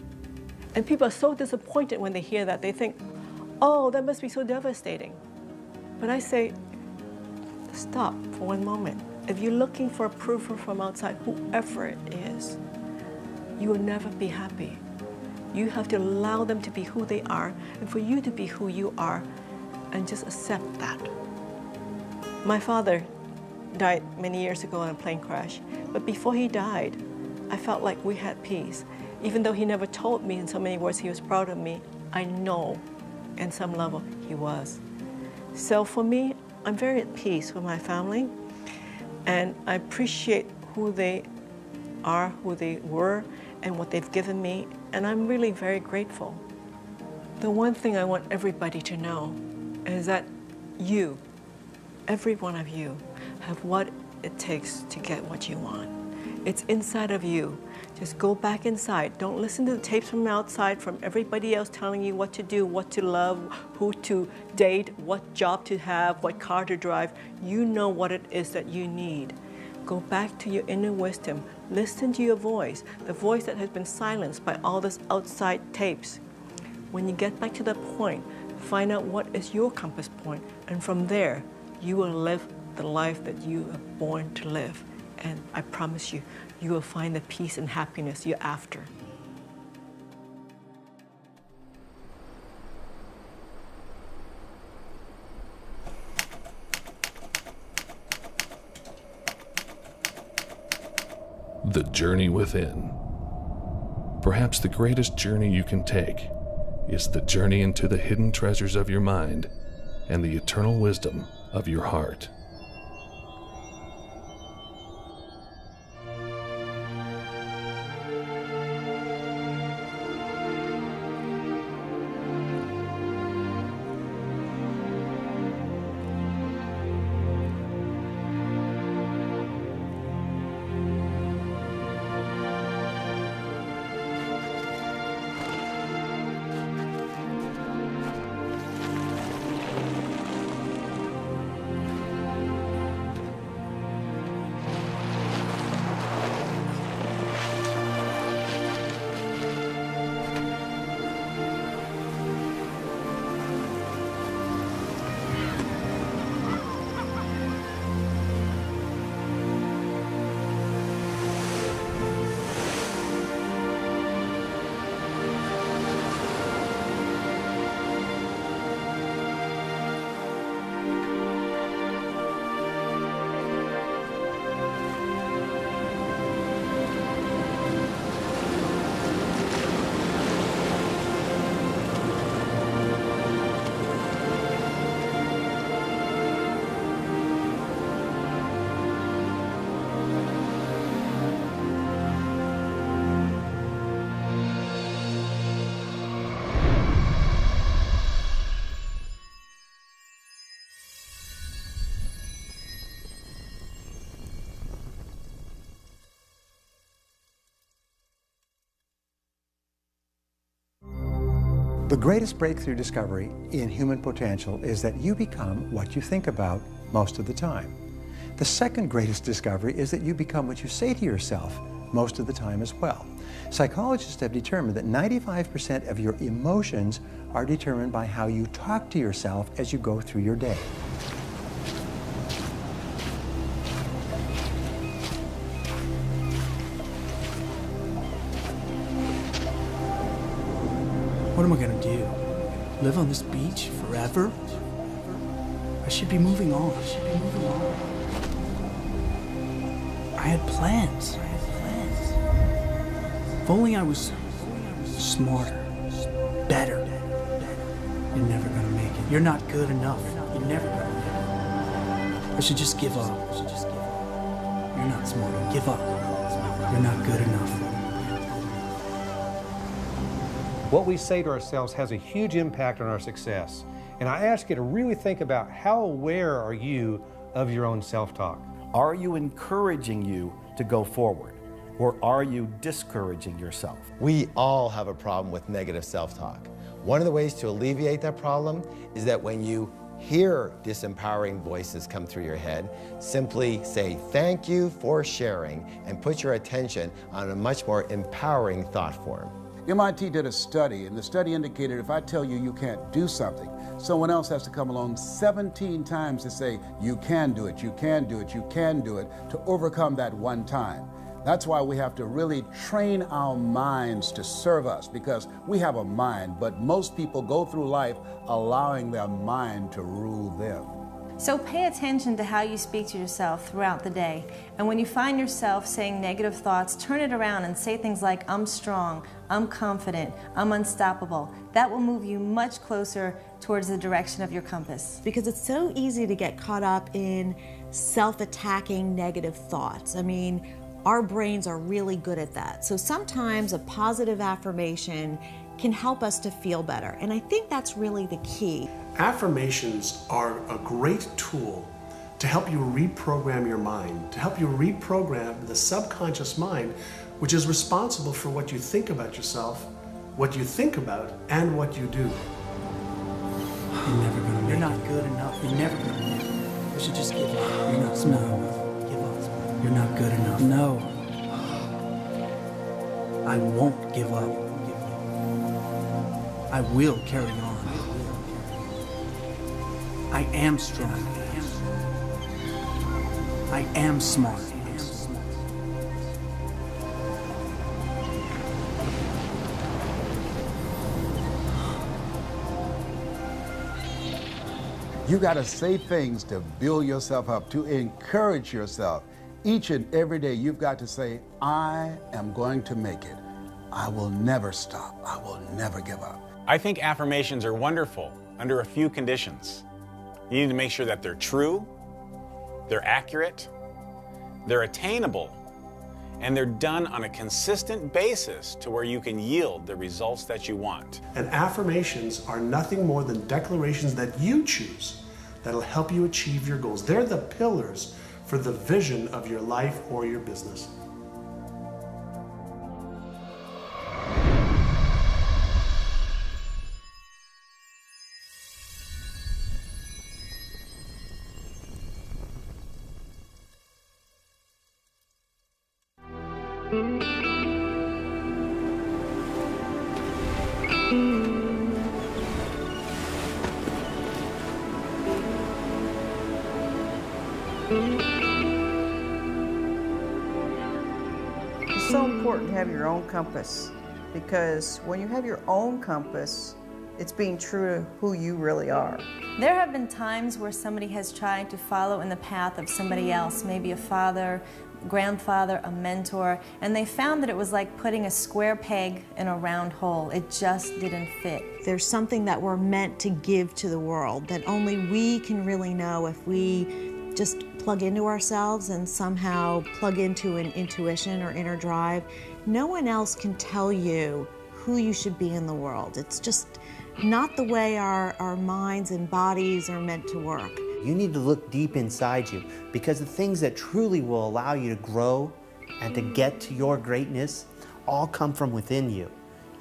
And people are so disappointed when they hear that. They think, oh, that must be so devastating. But I say, stop for one moment. If you're looking for approval from outside, whoever it is, you will never be happy. You have to allow them to be who they are, and for you to be who you are, and just accept that. My father died many years ago in a plane crash, but before he died, I felt like we had peace. Even though he never told me in so many words he was proud of me, I know in some level he was. So for me, I'm very at peace with my family, and I appreciate who they are, who they were, and what they've given me, and I'm really very grateful. The one thing I want everybody to know is that you, every one of you, have what it takes to get what you want. It's inside of you. Just go back inside. Don't listen to the tapes from outside, from everybody else telling you what to do, what to love, who to date, what job to have, what car to drive. You know what it is that you need. Go back to your inner wisdom. Listen to your voice, the voice that has been silenced by all this outside tapes. When you get back to that point, find out what is your compass point, and from there, you will live the life that you are born to live. And I promise you, you will find the peace and happiness you're after. The journey within. Perhaps the greatest journey you can take is the journey into the hidden treasures of your mind and the eternal wisdom of your heart. The greatest breakthrough discovery in human potential is that you become what you think about most of the time. The second greatest discovery is that you become what you say to yourself most of the time as well. Psychologists have determined that 95% of your emotions are determined by how you talk to yourself as you go through your day. What am I gonna do? Live on this beach forever? I should be moving on. I had plans. If only I was smarter, better. You're never gonna make it. You're not good enough. You're never gonna make it. I should just give up. You're not smart enough. Give up. You're not good enough. What we say to ourselves has a huge impact on our success. And I ask you to really think about how aware are you of your own self-talk? Are you encouraging you to go forward? Or are you discouraging yourself? We all have a problem with negative self-talk. One of the ways to alleviate that problem is that when you hear disempowering voices come through your head, simply say thank you for sharing and put your attention on a much more empowering thought form. MIT did a study, and the study indicated if I tell you you can't do something, someone else has to come along 17 times to say, you can do it, you can do it, you can do it, to overcome that one time. That's why we have to really train our minds to serve us, because we have a mind, but most people go through life allowing their mind to rule them. So pay attention to how you speak to yourself throughout the day. And when you find yourself saying negative thoughts, turn it around and say things like, I'm strong, I'm confident, I'm unstoppable. That will move you much closer towards the direction of your compass. Because it's so easy to get caught up in self-attacking negative thoughts. I mean, our brains are really good at that. So sometimes a positive affirmation can help us to feel better. And I think that's really the key. Affirmations are a great tool to help you reprogram your mind, to help you reprogram the subconscious mind, which is responsible for what you think about yourself, what you think about, and what you do. You're never gonna make it. You're not good enough. You're never gonna make it. You should just give up. You're not smart enough. Give up. You're not good enough. No. I won't give up. I will carry on. I am strong. I am smart. You got to say things to build yourself up, to encourage yourself. Each and every day you've got to say, I am going to make it. I will never stop. I will never give up. I think affirmations are wonderful under a few conditions. You need to make sure that they're true, they're accurate, they're attainable, and they're done on a consistent basis to where you can yield the results that you want. And affirmations are nothing more than declarations that you choose that'll help you achieve your goals. They're the pillars for the vision of your life or your business. It's so important to have your own compass, because when you have your own compass, it's being true to who you really are. There have been times where somebody has tried to follow in the path of somebody else, maybe a father, grandfather, a mentor, and they found that it was like putting a square peg in a round hole. It just didn't fit. There's something that we're meant to give to the world that only we can really know if we just plug into ourselves and somehow plug into an intuition or inner drive. No one else can tell you who you should be in the world. It's just not the way our minds and bodies are meant to work. You need to look deep inside you, because the things that truly will allow you to grow and to get to your greatness all come from within you.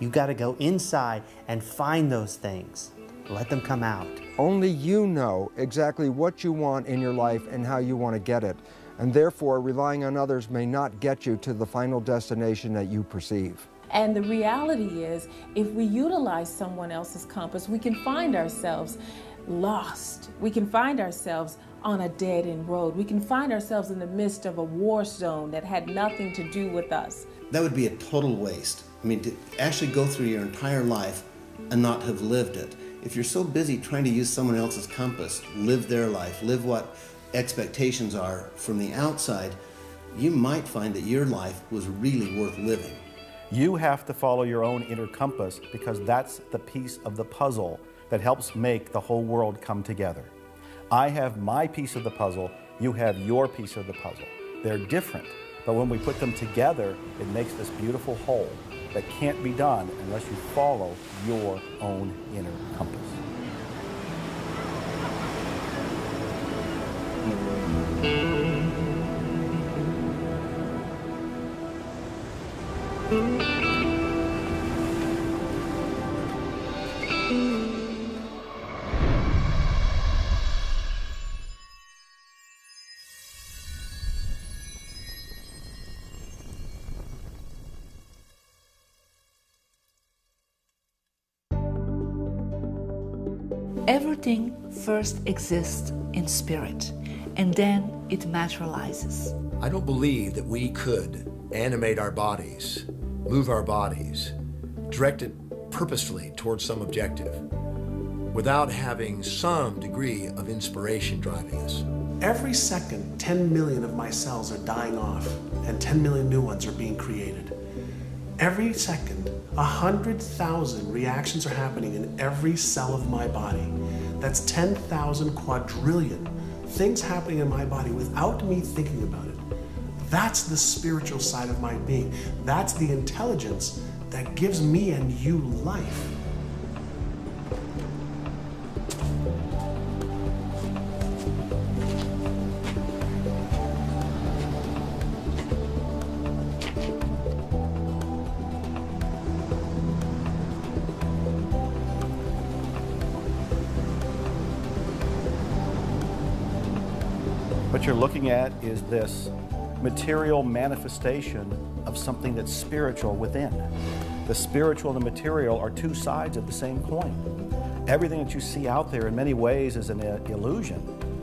You got to go inside and find those things. Let them come out. Only you know exactly what you want in your life and how you want to get it. And therefore, relying on others may not get you to the final destination that you perceive. And the reality is, if we utilize someone else's compass, we can find ourselves lost. We can find ourselves on a dead-end road. We can find ourselves in the midst of a war zone that had nothing to do with us. That would be a total waste. I mean, to actually go through your entire life and not have lived it. If you're so busy trying to use someone else's compass, live their life, live what expectations are from the outside, you might find that your life was really worth living. You have to follow your own inner compass because that's the piece of the puzzle that helps make the whole world come together. I have my piece of the puzzle, you have your piece of the puzzle. They're different, but when we put them together, it makes this beautiful whole that can't be done unless you follow your own inner compass. Everything first exists in spirit, and then it materializes. I don't believe that we could animate our bodies, move our bodies, direct it purposefully towards some objective without having some degree of inspiration driving us. Every second, 10 million of my cells are dying off and 10 million new ones are being created. Every second, 100,000 reactions are happening in every cell of my body. That's 10,000 quadrillion things happening in my body without me thinking about it. That's the spiritual side of my being. That's the intelligence that gives me and you life. What you're looking at is this material manifestation of something that's spiritual within. The spiritual and the material are two sides of the same coin. Everything that you see out there in many ways is an illusion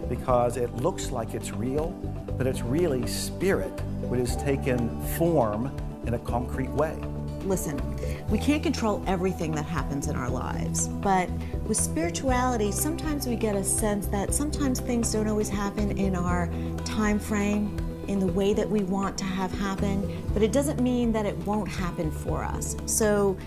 because it looks like it's real, but it's really spirit which has taken form in a concrete way. Listen, we can't control everything that happens in our lives, but with spirituality, sometimes we get a sense that sometimes things don't always happen in our time frame, in the way that we want to have happen, but it doesn't mean that it won't happen for us. So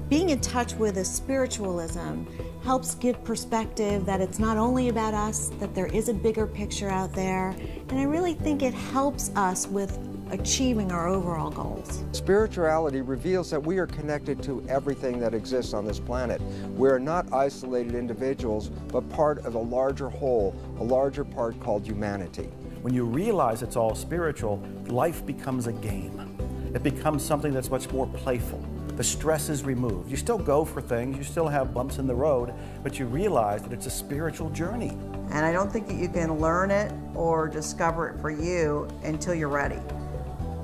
being in touch with a spiritualism helps give perspective that it's not only about us, that there is a bigger picture out there, and I really think it helps us with achieving our overall goals. Spirituality reveals that we are connected to everything that exists on this planet. We are not isolated individuals, but part of a larger whole, a larger part called humanity. When you realize it's all spiritual, life becomes a game. It becomes something that's much more playful. The stress is removed. You still go for things, you still have bumps in the road, but you realize that it's a spiritual journey. And I don't think that you can learn it or discover it for you until you're ready.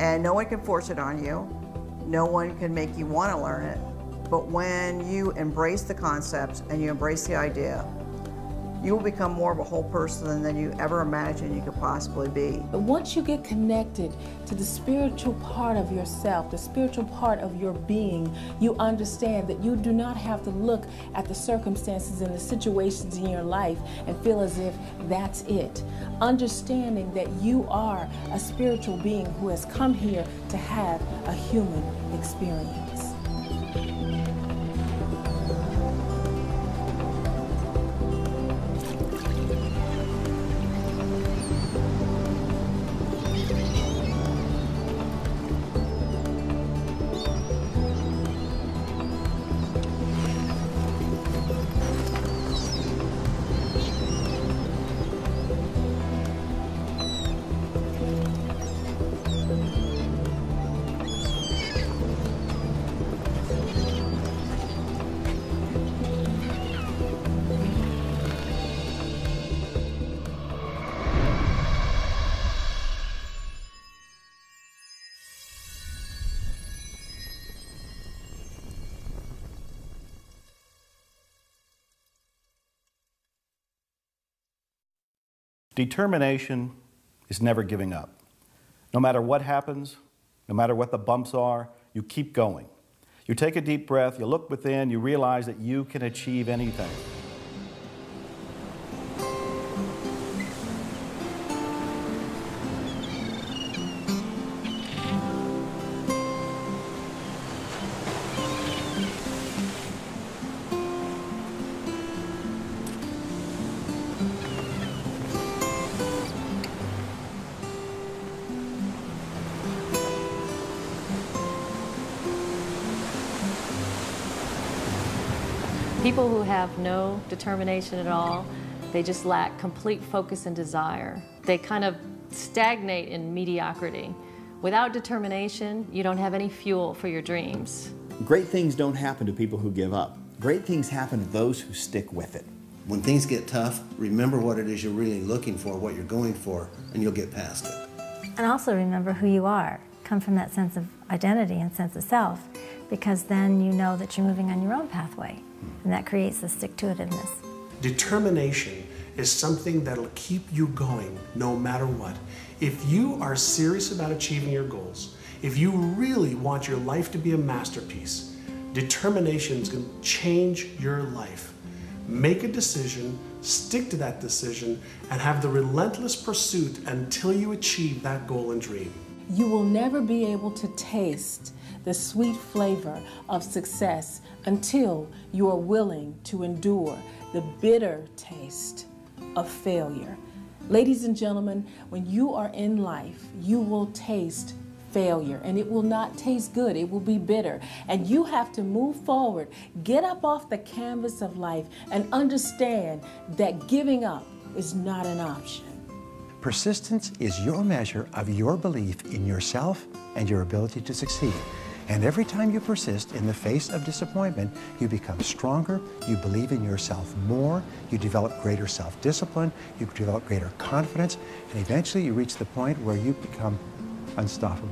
And no one can force it on you. No one can make you want to learn it. But when you embrace the concepts and you embrace the idea, you will become more of a whole person than you ever imagined you could possibly be. But once you get connected to the spiritual part of yourself, the spiritual part of your being, you understand that you do not have to look at the circumstances and the situations in your life and feel as if that's it. Understanding that you are a spiritual being who has come here to have a human experience. Determination is never giving up. No matter what happens, no matter what the bumps are, you keep going. You take a deep breath, you look within, you realize that you can achieve anything. People who have no determination at all, they just lack complete focus and desire. They kind of stagnate in mediocrity. Without determination, you don't have any fuel for your dreams. Great things don't happen to people who give up. Great things happen to those who stick with it. When things get tough, remember what it is you're really looking for, what you're going for, and you'll get past it. And also remember who you are. Come from that sense of identity and sense of self, because then you know that you're moving on your own pathway, and that creates the stick-to-itiveness. Determination is something that'll keep you going no matter what. If you are serious about achieving your goals, if you really want your life to be a masterpiece, determination is going to change your life. Make a decision, stick to that decision, and have the relentless pursuit until you achieve that goal and dream. You will never be able to taste the sweet flavor of success until you are willing to endure the bitter taste of failure. Ladies and gentlemen, when you are in life, you will taste failure, and it will not taste good. It will be bitter, and you have to move forward, get up off the canvas of life, and understand that giving up is not an option. Persistence is your measure of your belief in yourself and your ability to succeed. And every time you persist in the face of disappointment, you become stronger, you believe in yourself more, you develop greater self-discipline, you develop greater confidence, and eventually you reach the point where you become unstoppable.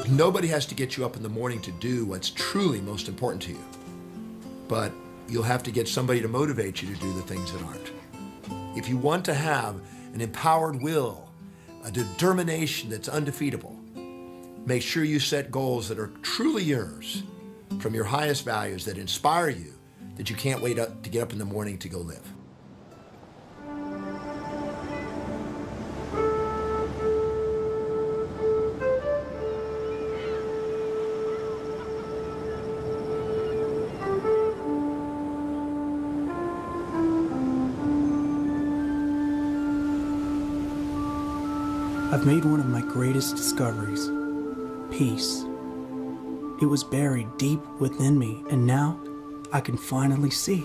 Nobody has to get you up in the morning to do what's truly most important to you. But you'll have to get somebody to motivate you to do the things that aren't. If you want to have an empowered will, a determination that's undefeatable, make sure you set goals that are truly yours, from your highest values that inspire you, that you can't wait to get up in the morning to go live. I've made one of my greatest discoveries, peace. It was buried deep within me, and now I can finally see.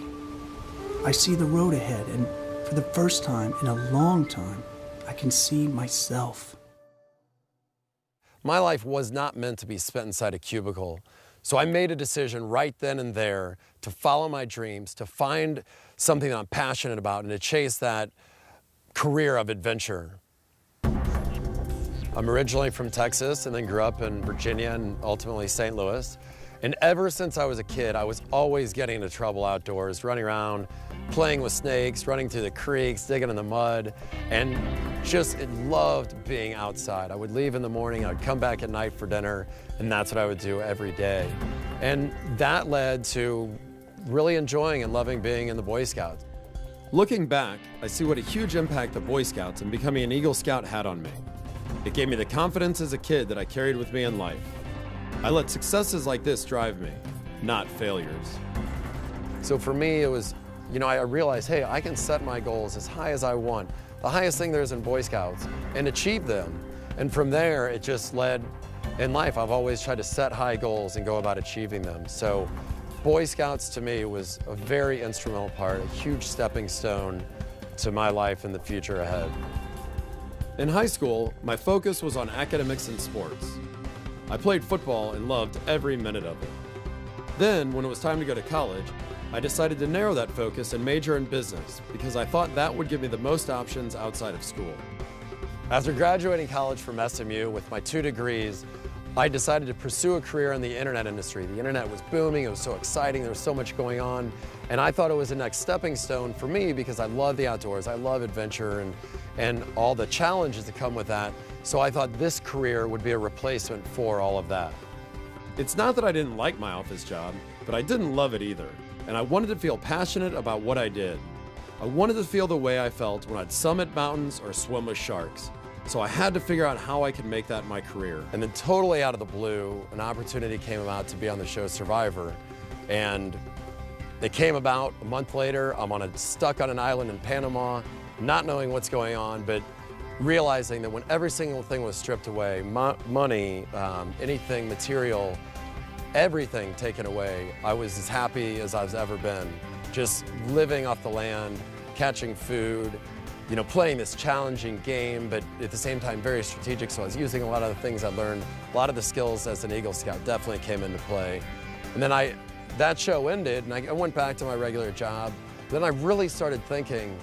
I see the road ahead, and for the first time in a long time, I can see myself. My life was not meant to be spent inside a cubicle, so I made a decision right then and there to follow my dreams, to find something that I'm passionate about, and to chase that career of adventure. I'm originally from Texas and then grew up in Virginia and ultimately St. Louis. And ever since I was a kid, I was always getting into trouble outdoors, running around, playing with snakes, running through the creeks, digging in the mud, and just loved being outside. I would leave in the morning, I would come back at night for dinner, and that's what I would do every day. And that led to really enjoying and loving being in the Boy Scouts. Looking back, I see what a huge impact the Boy Scouts and becoming an Eagle Scout had on me. It gave me the confidence as a kid that I carried with me in life. I let successes like this drive me, not failures. So for me, it was, I realized, hey, I can set my goals as high as I want, the highest thing there is in Boy Scouts, and achieve them. And from there, it just led, in life, I've always tried to set high goals and go about achieving them. So Boy Scouts to me was a very instrumental part, a huge stepping stone to my life and the future ahead. In high school, my focus was on academics and sports. I played football and loved every minute of it. Then, when it was time to go to college, I decided to narrow that focus and major in business because I thought that would give me the most options outside of school. After graduating college from SMU with my 2 degrees, I decided to pursue a career in the internet industry. The internet was booming, it was so exciting, there was so much going on, and I thought it was the next stepping stone for me because I love the outdoors, I love adventure and all the challenges that come with that, so I thought this career would be a replacement for all of that. It's not that I didn't like my office job, but I didn't love it either, and I wanted to feel passionate about what I did. I wanted to feel the way I felt when I'd summit mountains or swim with sharks. So I had to figure out how I could make that my career. And then totally out of the blue, an opportunity came about to be on the show Survivor. And it came about a month later. I'm stuck on an island in Panama, not knowing what's going on, but realizing that when every single thing was stripped away, money, anything material, everything taken away, I was as happy as I've ever been. Just living off the land, catching food, you know, playing this challenging game, but at the same time very strategic. So I was using a lot of the things I learned. A lot of the skills as an Eagle Scout definitely came into play. And then that show ended and I went back to my regular job. Then I really started thinking,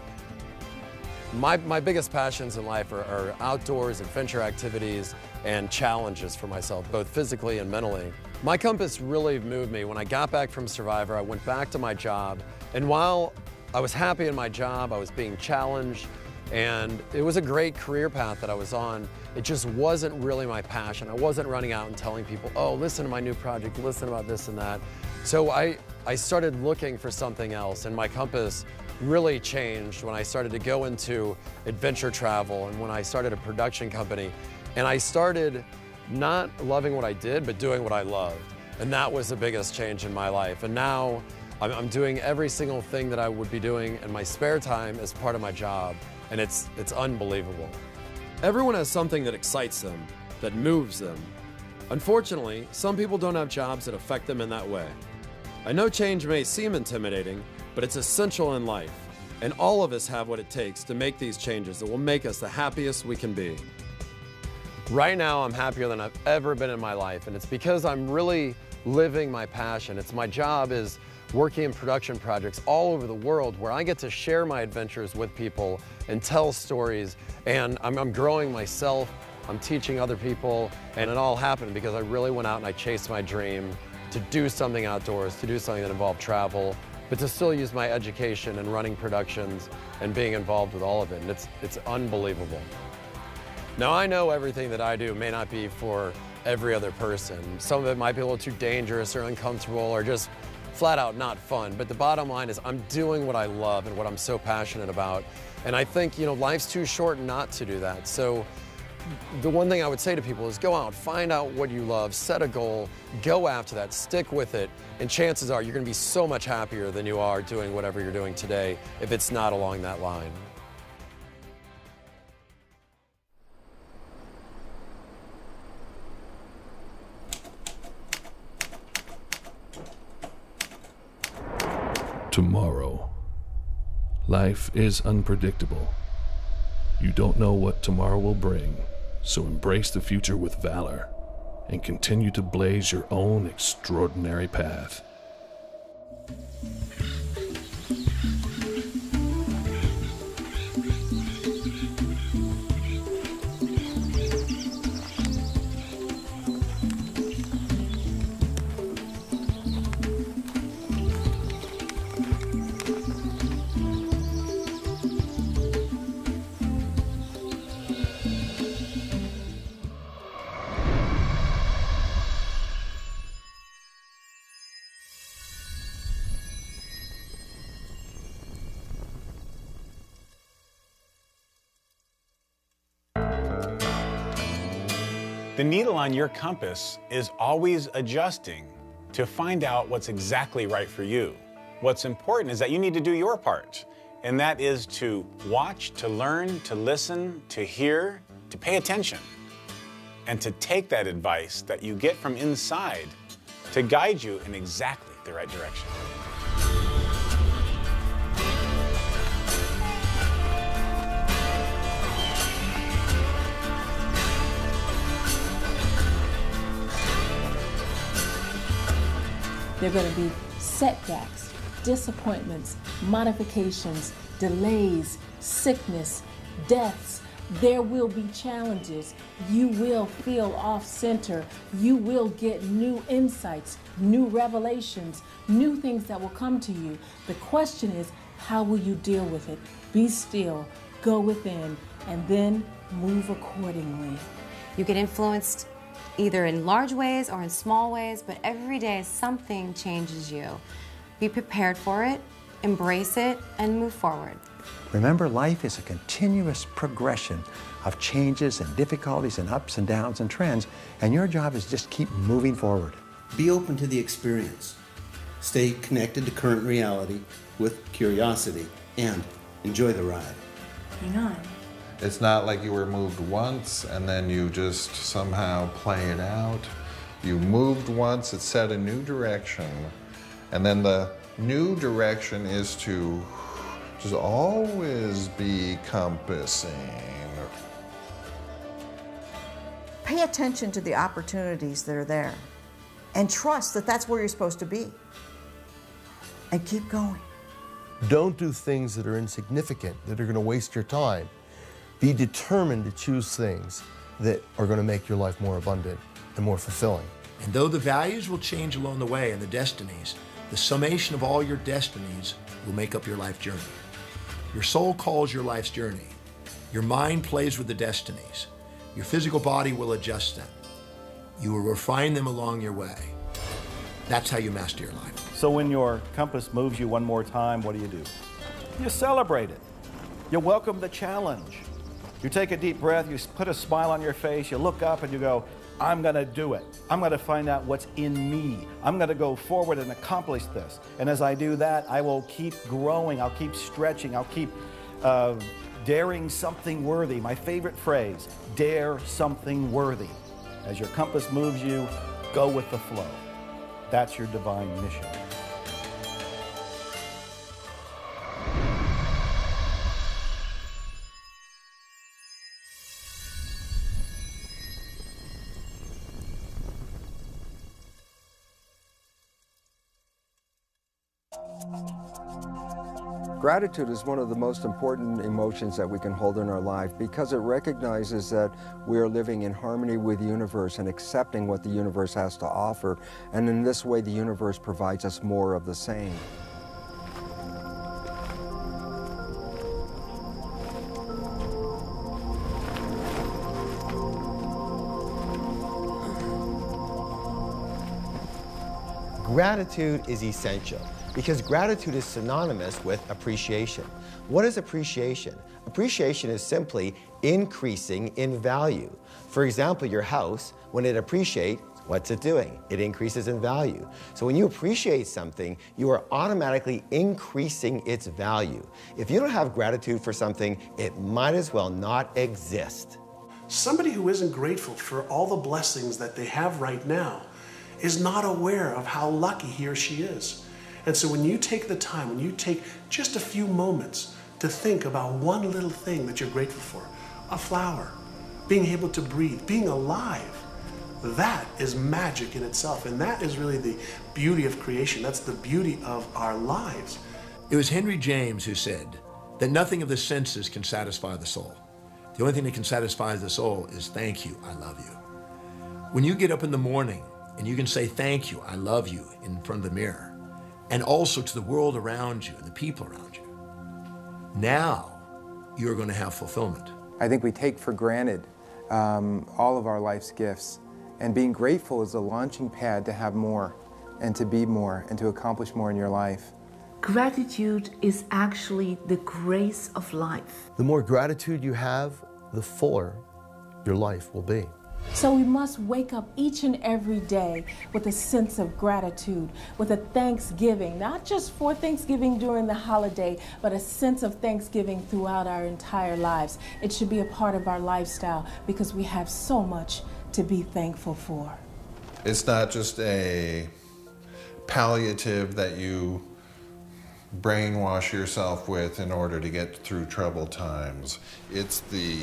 my biggest passions in life are outdoors, adventure activities, and challenges for myself, both physically and mentally. My compass really moved me. When I got back from Survivor, I went back to my job, and while I was happy in my job, I was being challenged, and it was a great career path that I was on. It just wasn't really my passion. I wasn't running out and telling people, oh, listen to my new project, listen about this and that. So I started looking for something else, and my compass really changed when I started to go into adventure travel and when I started a production company. And I started not loving what I did, but doing what I loved. And that was the biggest change in my life. And now I'm doing every single thing that I would be doing in my spare time as part of my job, and it's unbelievable. Everyone has something that excites them, that moves them. Unfortunately, some people don't have jobs that affect them in that way. I know change may seem intimidating, but it's essential in life, and all of us have what it takes to make these changes that will make us the happiest we can be. Right now, I'm happier than I've ever been in my life, and it's because I'm really living my passion. My job is working in production projects all over the world where I get to share my adventures with people and tell stories, and I'm growing myself, I'm teaching other people, and it all happened because I really went out and I chased my dream to do something outdoors, to do something that involved travel, but to still use my education and running productions and being involved with all of it, and it's unbelievable. Now I know everything that I do may not be for every other person. Some of it might be a little too dangerous or uncomfortable or just flat out not fun, but the bottom line is I'm doing what I love and what I'm so passionate about. And I think, you know, life's too short not to do that. So the one thing I would say to people is go out, find out what you love, set a goal, go after that, stick with it, and chances are you're gonna be so much happier than you are doing whatever you're doing today if it's not along that line. Tomorrow. Life is unpredictable. You don't know what tomorrow will bring, so embrace the future with valor and continue to blaze your own extraordinary path. The needle on your compass is always adjusting to find out what's exactly right for you. What's important is that you need to do your part, and that is to watch, to learn, to listen, to hear, to pay attention, and to take that advice that you get from inside to guide you in exactly the right direction. There are going to be setbacks, disappointments, modifications, delays, sickness, deaths. There will be challenges. You will feel off center. You will get new insights, new revelations, new things that will come to you. The question is, how will you deal with it? Be still, go within, and then move accordingly. You get influenced either in large ways or in small ways, but every day something changes you. Be prepared for it, embrace it, and move forward. Remember, life is a continuous progression of changes and difficulties and ups and downs and trends, and your job is just keep moving forward. Be open to the experience. Stay connected to current reality with curiosity, and enjoy the ride. Hang on. It's not like you were moved once and then you just somehow play it out. You moved once, it set a new direction, and then the new direction is to just always be compassing. Pay attention to the opportunities that are there and trust that that's where you're supposed to be. And keep going. Don't do things that are insignificant, that are going to waste your time. Be determined to choose things that are going to make your life more abundant and more fulfilling. And though the values will change along the way and the destinies, the summation of all your destinies will make up your life journey. Your soul calls your life's journey. Your mind plays with the destinies. Your physical body will adjust them. You will refine them along your way. That's how you master your life. So when your compass moves you one more time, what do? You celebrate it. You welcome the challenge. You take a deep breath, you put a smile on your face, you look up and you go, I'm going to do it. I'm going to find out what's in me. I'm going to go forward and accomplish this. And as I do that, I will keep growing. I'll keep stretching. I'll keep daring something worthy. My favorite phrase, dare something worthy. As your compass moves you, go with the flow. That's your divine mission. Gratitude is one of the most important emotions that we can hold in our life because it recognizes that we are living in harmony with the universe and accepting what the universe has to offer. And in this way, the universe provides us more of the same. Gratitude is essential, because gratitude is synonymous with appreciation. What is appreciation? Appreciation is simply increasing in value. For example, your house, when it appreciates, what's it doing? It increases in value. So when you appreciate something, you are automatically increasing its value. If you don't have gratitude for something, it might as well not exist. Somebody who isn't grateful for all the blessings that they have right now is not aware of how lucky he or she is. And so when you take the time, when you take just a few moments to think about one little thing that you're grateful for, a flower, being able to breathe, being alive, that is magic in itself. And that is really the beauty of creation. That's the beauty of our lives. It was Henry James who said that nothing of the senses can satisfy the soul. The only thing that can satisfy the soul is thank you, I love you. When you get up in the morning and you can say thank you, I love you in front of the mirror, and also to the world around you and the people around you, now you're going to have fulfillment. I think we take for granted all of our life's gifts, and being grateful is a launching pad to have more and to be more and to accomplish more in your life. Gratitude is actually the grace of life. The more gratitude you have, the fuller your life will be. So we must wake up each and every day with a sense of gratitude, with a thanksgiving, not just for Thanksgiving during the holiday, but a sense of thanksgiving throughout our entire lives. It should be a part of our lifestyle because we have so much to be thankful for. It's not just a palliative that you brainwash yourself with in order to get through troubled times. It's the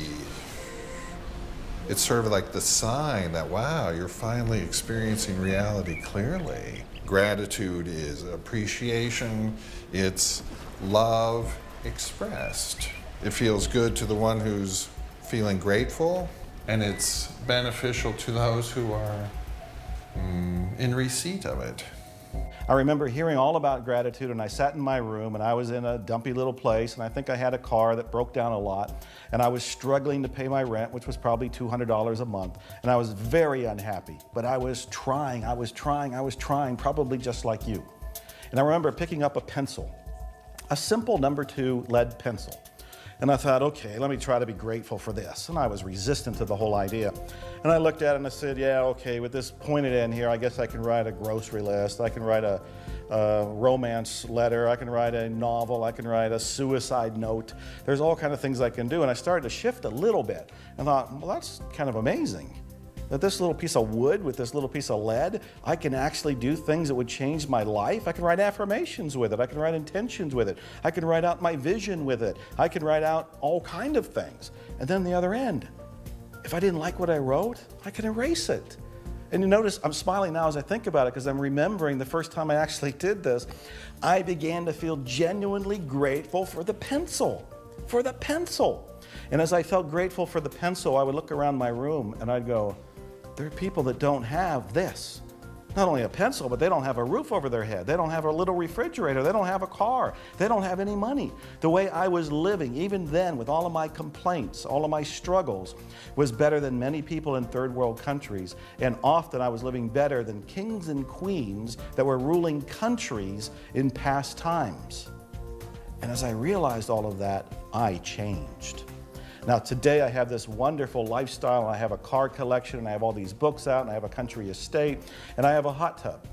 It's sort of like the sign that, wow, you're finally experiencing reality clearly. Gratitude is appreciation, it's love expressed. It feels good to the one who's feeling grateful, and it's beneficial to those who are in receipt of it. I remember hearing all about gratitude, and I sat in my room, and I was in a dumpy little place, and I think I had a car that broke down a lot, and I was struggling to pay my rent, which was probably $200 a month, and I was very unhappy. But I was trying, probably just like you. And I remember picking up a pencil, a simple number 2 lead pencil. And I thought, okay, let me try to be grateful for this. And I was resistant to the whole idea. And I looked at it and I said, yeah, okay, with this pointed end here, I guess I can write a grocery list, I can write a romance letter, I can write a novel, I can write a suicide note. There's all kinds of things I can do. And I started to shift a little bit and thought, well, that's kind of amazing. That this little piece of wood with this little piece of lead, I can actually do things that would change my life. I can write affirmations with it. I can write intentions with it. I can write out my vision with it. I can write out all kinds of things. And then the other end, if I didn't like what I wrote, I can erase it. And you notice I'm smiling now as I think about it because I'm remembering the first time I actually did this. I began to feel genuinely grateful for the pencil. For the pencil. And as I felt grateful for the pencil, I would look around my room and I'd go, there are people that don't have this. Not only a pencil, but they don't have a roof over their head. They don't have a little refrigerator. They don't have a car. They don't have any money. The way I was living, even then, with all of my complaints, all of my struggles, was better than many people in third world countries. And often I was living better than kings and queens that were ruling countries in past times. And as I realized all of that, I changed. Now today I have this wonderful lifestyle, and I have a car collection, and I have all these books out, and I have a country estate, and I have a hot tub.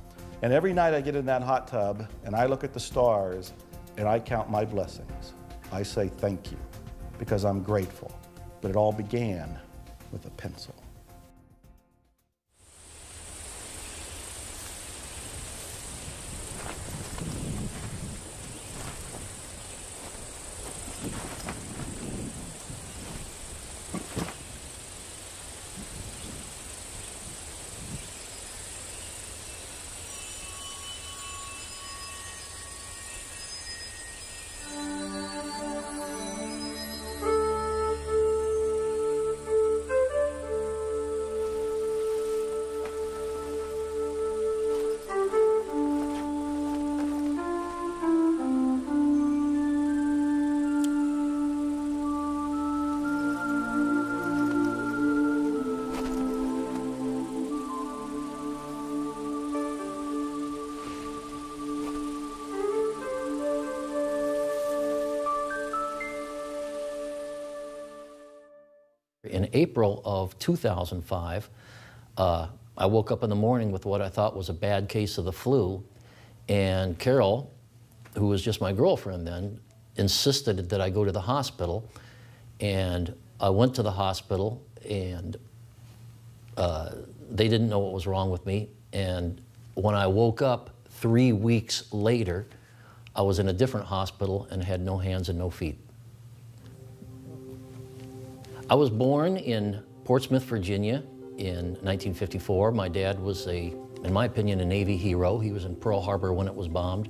And every night I get in that hot tub and I look at the stars and I count my blessings. I say thank you because I'm grateful. But it all began with a pencil. In April of 2005, I woke up in the morning with what I thought was a bad case of the flu, and Carol, who was just my girlfriend then, insisted that I go to the hospital, and I went to the hospital, and they didn't know what was wrong with me, and when I woke up 3 weeks later, I was in a different hospital and had no hands and no feet. I was born in Portsmouth, Virginia in 1954. My dad was in my opinion, a Navy hero. He was in Pearl Harbor when it was bombed.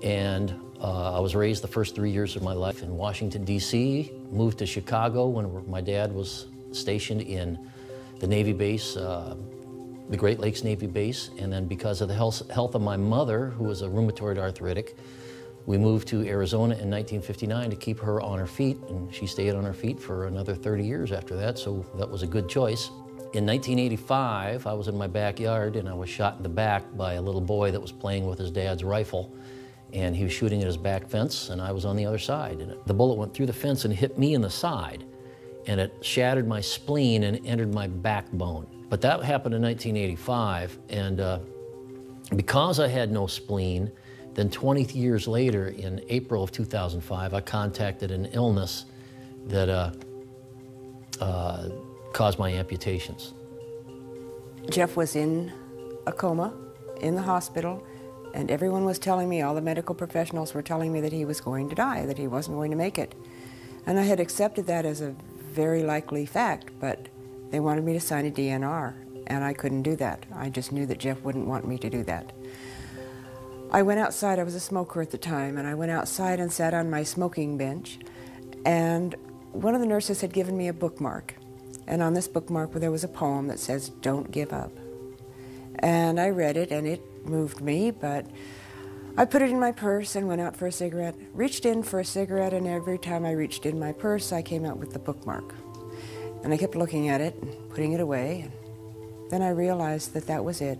And I was raised the first 3 years of my life in Washington, D.C., moved to Chicago when my dad was stationed in the Navy base, the Great Lakes Navy base. And then because of the health of my mother, who was a rheumatoid arthritic, we moved to Arizona in 1959 to keep her on her feet, and she stayed on her feet for another 30 years after that, so that was a good choice. In 1985, I was in my backyard and I was shot in the back by a little boy that was playing with his dad's rifle, and he was shooting at his back fence, and I was on the other side. And the bullet went through the fence and hit me in the side, and it shattered my spleen and entered my backbone. But that happened in 1985, and because I had no spleen, then 20 years later, in April of 2005, I contacted an illness that caused my amputations. Jeff was in a coma in the hospital, and everyone was telling me, all the medical professionals were telling me that he was going to die, that he wasn't going to make it. And I had accepted that as a very likely fact, but They wanted me to sign a DNR, and I couldn't do that. I just knew that Jeff wouldn't want me to do that. I went outside, I was a smoker at the time, and I went outside and sat on my smoking bench, and one of the nurses had given me a bookmark. And on this bookmark there was a poem that says, "Don't give up." And I read it, and it moved me, but I put it in my purse and went out for a cigarette, reached in for a cigarette, and every time I reached in my purse, I came out with the bookmark. And I kept looking at it and putting it away, and then I realized that that was it.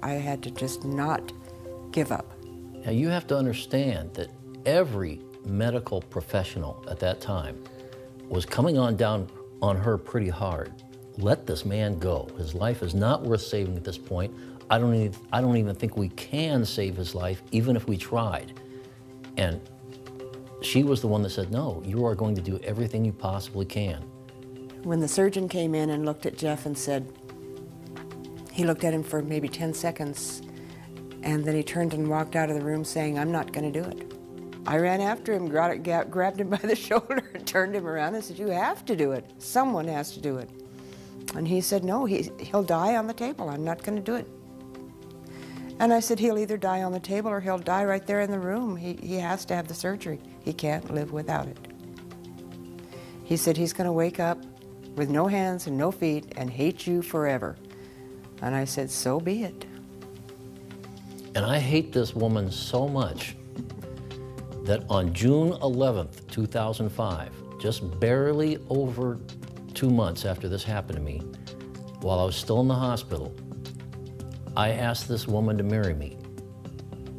I had to just not give up. Now you have to understand that every medical professional at that time was coming on down on her pretty hard. Let this man go. His life is not worth saving at this point. I don't even think we can save his life, even if we tried. And she was the one that said, no, you are going to do everything you possibly can. When the surgeon came in and looked at Jeff and said, he looked at him for maybe 10 seconds, and then he turned and walked out of the room saying, I'm not going to do it. I ran after him, grabbed him by the shoulder, and turned him around and said, you have to do it. Someone has to do it. And he said, no, he'll die on the table. I'm not going to do it. And I said, he'll either die on the table or he'll die right there in the room. He has to have the surgery. He can't live without it. He said he's going to wake up with no hands and no feet and hate you forever. And I said, so be it. And I hate this woman so much that on June 11th, 2005, just barely over 2 months after this happened to me, while I was still in the hospital, I asked this woman to marry me.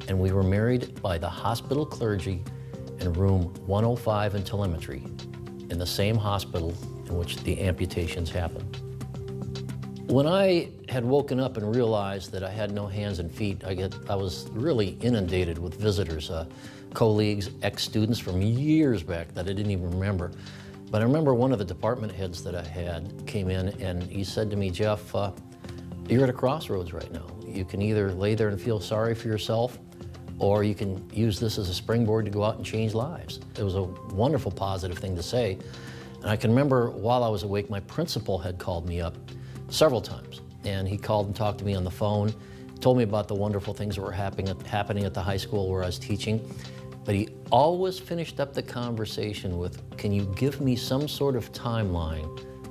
And we were married by the hospital clergy in room 105 in telemetry, in the same hospital in which the amputations happened. When I had woken up and realized that I had no hands and feet, I was really inundated with visitors, colleagues, ex-students from years back that I didn't even remember. But I remember one of the department heads that I had came in and he said to me, Jeff, you're at a crossroads right now. You can either lay there and feel sorry for yourself, or you can use this as a springboard to go out and change lives. It was a wonderful, positive thing to say. And I can remember while I was awake, my principal had called me up several times. And he called and talked to me on the phone, told me about the wonderful things that were happening at the high school where I was teaching. But he always finished up the conversation with, can you give me some sort of timeline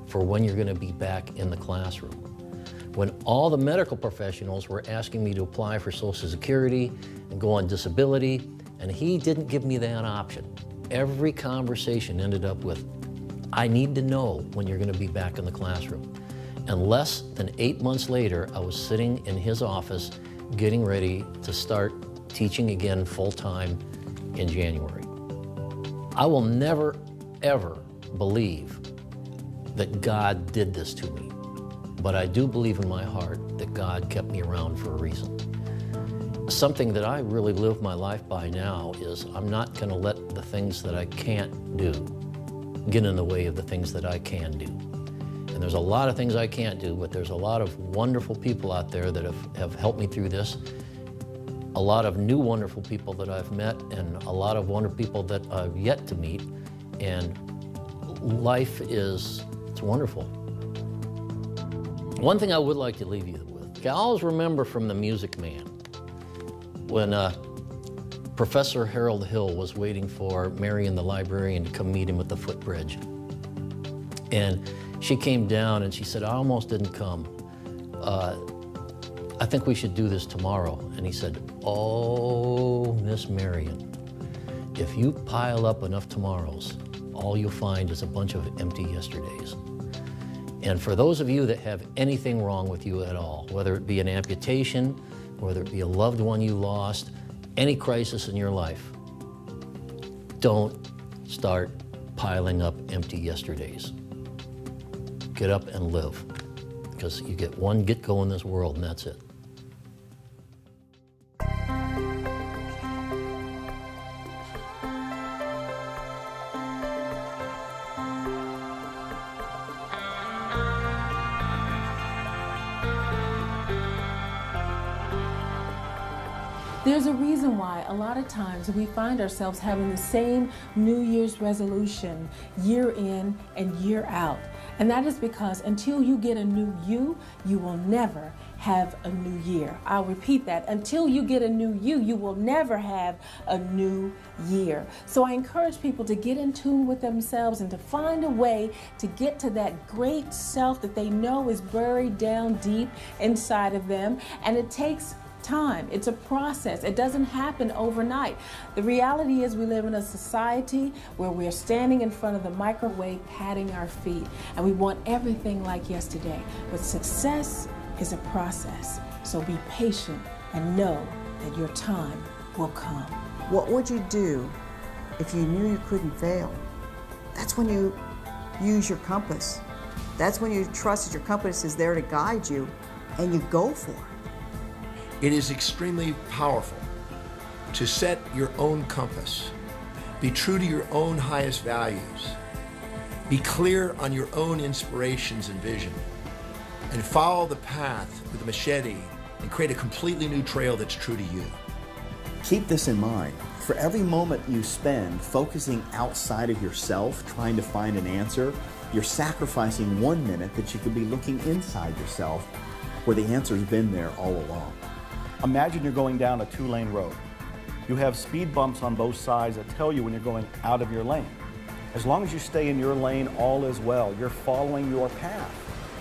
for when you're going to be back in the classroom? When all the medical professionals were asking me to apply for Social Security and go on disability, and he didn't give me that option. Every conversation ended up with, I need to know when you're going to be back in the classroom. And less than 8 months later, I was sitting in his office getting ready to start teaching again full-time in January. I will never, ever believe that God did this to me, but I do believe in my heart that God kept me around for a reason. Something that I really live my life by now is I'm not going to let the things that I can't do get in the way of the things that I can do. And there's a lot of things I can't do, but there's a lot of wonderful people out there that have helped me through this. A lot of new wonderful people that I've met, and a lot of wonderful people that I've yet to meet. And life it's wonderful. One thing I would like to leave you with, I always remember from The Music Man, when Professor Harold Hill was waiting for Marion the librarian to come meet him at the footbridge. And she came down and she said, I almost didn't come. I think we should do this tomorrow. And he said, oh, Miss Marion, if you pile up enough tomorrows, all you'll find is a bunch of empty yesterdays. And for those of you that have anything wrong with you at all, whether it be an amputation, whether it be a loved one you lost, any crisis in your life, don't start piling up empty yesterdays. Get up and live, because you get one get-go in this world and that's it. There's a reason why a lot of times we find ourselves having the same New Year's resolution year in and year out. And that is because until you get a new you, you will never have a new year. I'll repeat that. Until you get a new you, you will never have a new year. So I encourage people to get in tune with themselves and to find a way to get to that great self that they know is buried down deep inside of them. And it takes time. It's a process. It doesn't happen overnight. The reality is we live in a society where we're standing in front of the microwave patting our feet and we want everything like yesterday. But success is a process. So be patient and know that your time will come. What would you do if you knew you couldn't fail? That's when you use your compass. That's when you trust that your compass is there to guide you and you go for it. It is extremely powerful to set your own compass, be true to your own highest values, be clear on your own inspirations and vision, and follow the path with a machete and create a completely new trail that's true to you. Keep this in mind. For every moment you spend focusing outside of yourself, trying to find an answer, you're sacrificing 1 minute that you could be looking inside yourself where the answer's been there all along. Imagine you're going down a 2-lane road. You have speed bumps on both sides that tell you when you're going out of your lane. As long as you stay in your lane, all is well. You're following your path.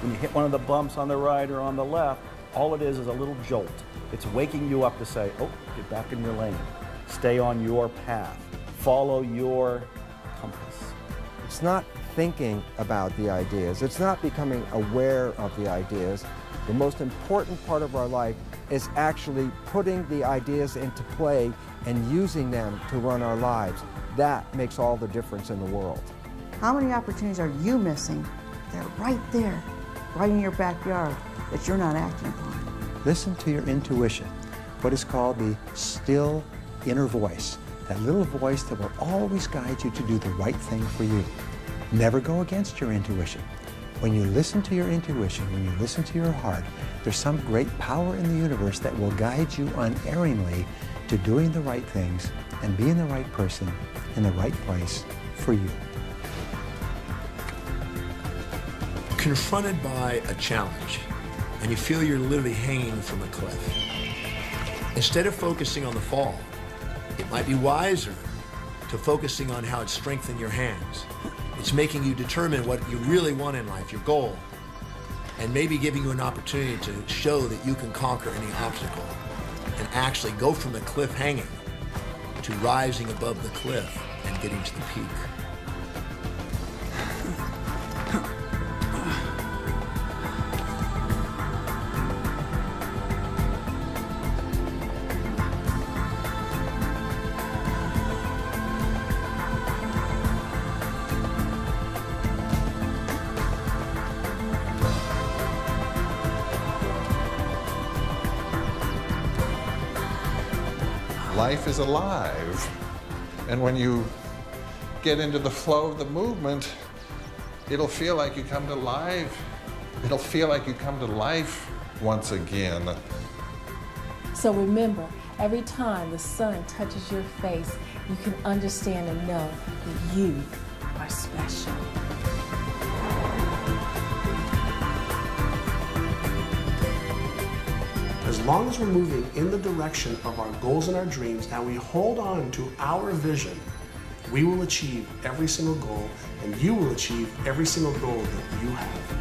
When you hit one of the bumps on the right or on the left, all it is a little jolt. It's waking you up to say, oh, get back in your lane. Stay on your path. Follow your compass. It's not thinking about the ideas. It's not becoming aware of the ideas. The most important part of our life is actually putting the ideas into play and using them to run our lives. That makes all the difference in the world. How many opportunities are you missing? They're right there, right in your backyard, that you're not acting upon. Listen to your intuition, what is called the still inner voice, that little voice that will always guide you to do the right thing for you. Never go against your intuition. When you listen to your intuition, when you listen to your heart, there's some great power in the universe that will guide you unerringly to doing the right things and being the right person in the right place for you. Confronted by a challenge and you feel you're literally hanging from a cliff. Instead of focusing on the fall, it might be wiser to focusing on how it's strengthened your hands. It's making you determine what you really want in life, your goal, and maybe giving you an opportunity to show that you can conquer any obstacle and actually go from the cliff hanging to rising above the cliff and getting to the peak. Life is alive. And when you get into the flow of the movement, it'll feel like you come to life. It'll feel like you come to life once again. So remember, every time the sun touches your face, you can understand and know that you are special. As long as we're moving in the direction of our goals and our dreams and we hold on to our vision, we will achieve every single goal and you will achieve every single goal that you have.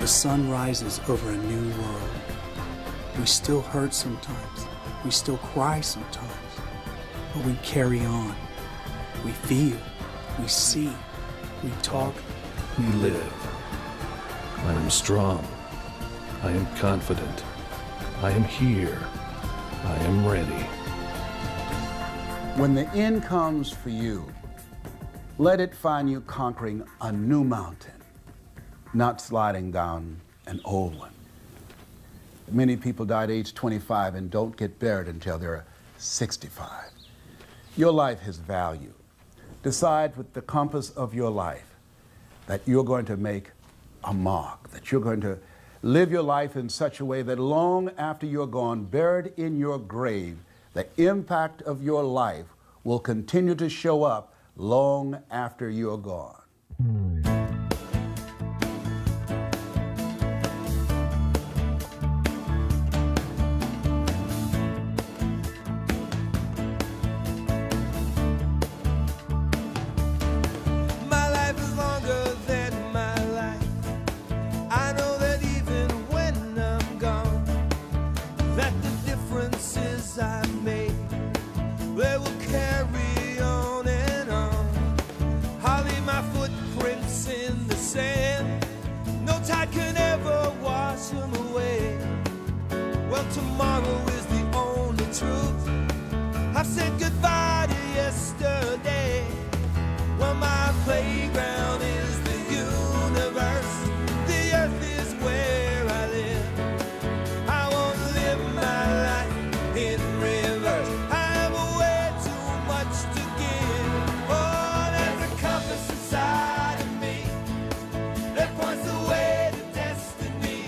The sun rises over a new world. We still hurt sometimes. We still cry sometimes. but we carry on. We feel, we see, we talk, we live. I am strong. I am confident. I am here. I am ready. When the end comes for you, let it find you conquering a new mountain, not sliding down an old one. Many people die at age 25 and don't get buried until they're 65. Your life has value. Decide with the compass of your life that you're going to make a mark, that you're going to live your life in such a way that long after you're gone, buried in your grave, the impact of your life will continue to show up long after you're gone. Tomorrow is the only truth. I've said goodbye to yesterday. Well, my playground is the universe. The earth is where I live. I won't live my life in reverse. I have way too much to give. Oh, there's a compass inside of me that points the way to destiny.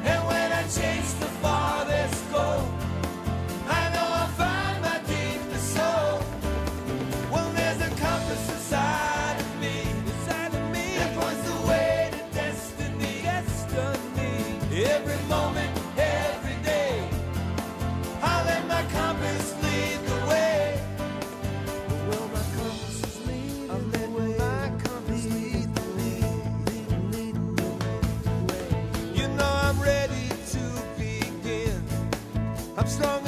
And when I chase the farthest goal, I know I'll find my deepest soul. Well, there's a compass inside of me that points the way to destiny. Every moment, every day, I'll let my compass lead the way. Well, my compass is leading the way. My compass lead the way. You know I'm ready to begin. I'm strong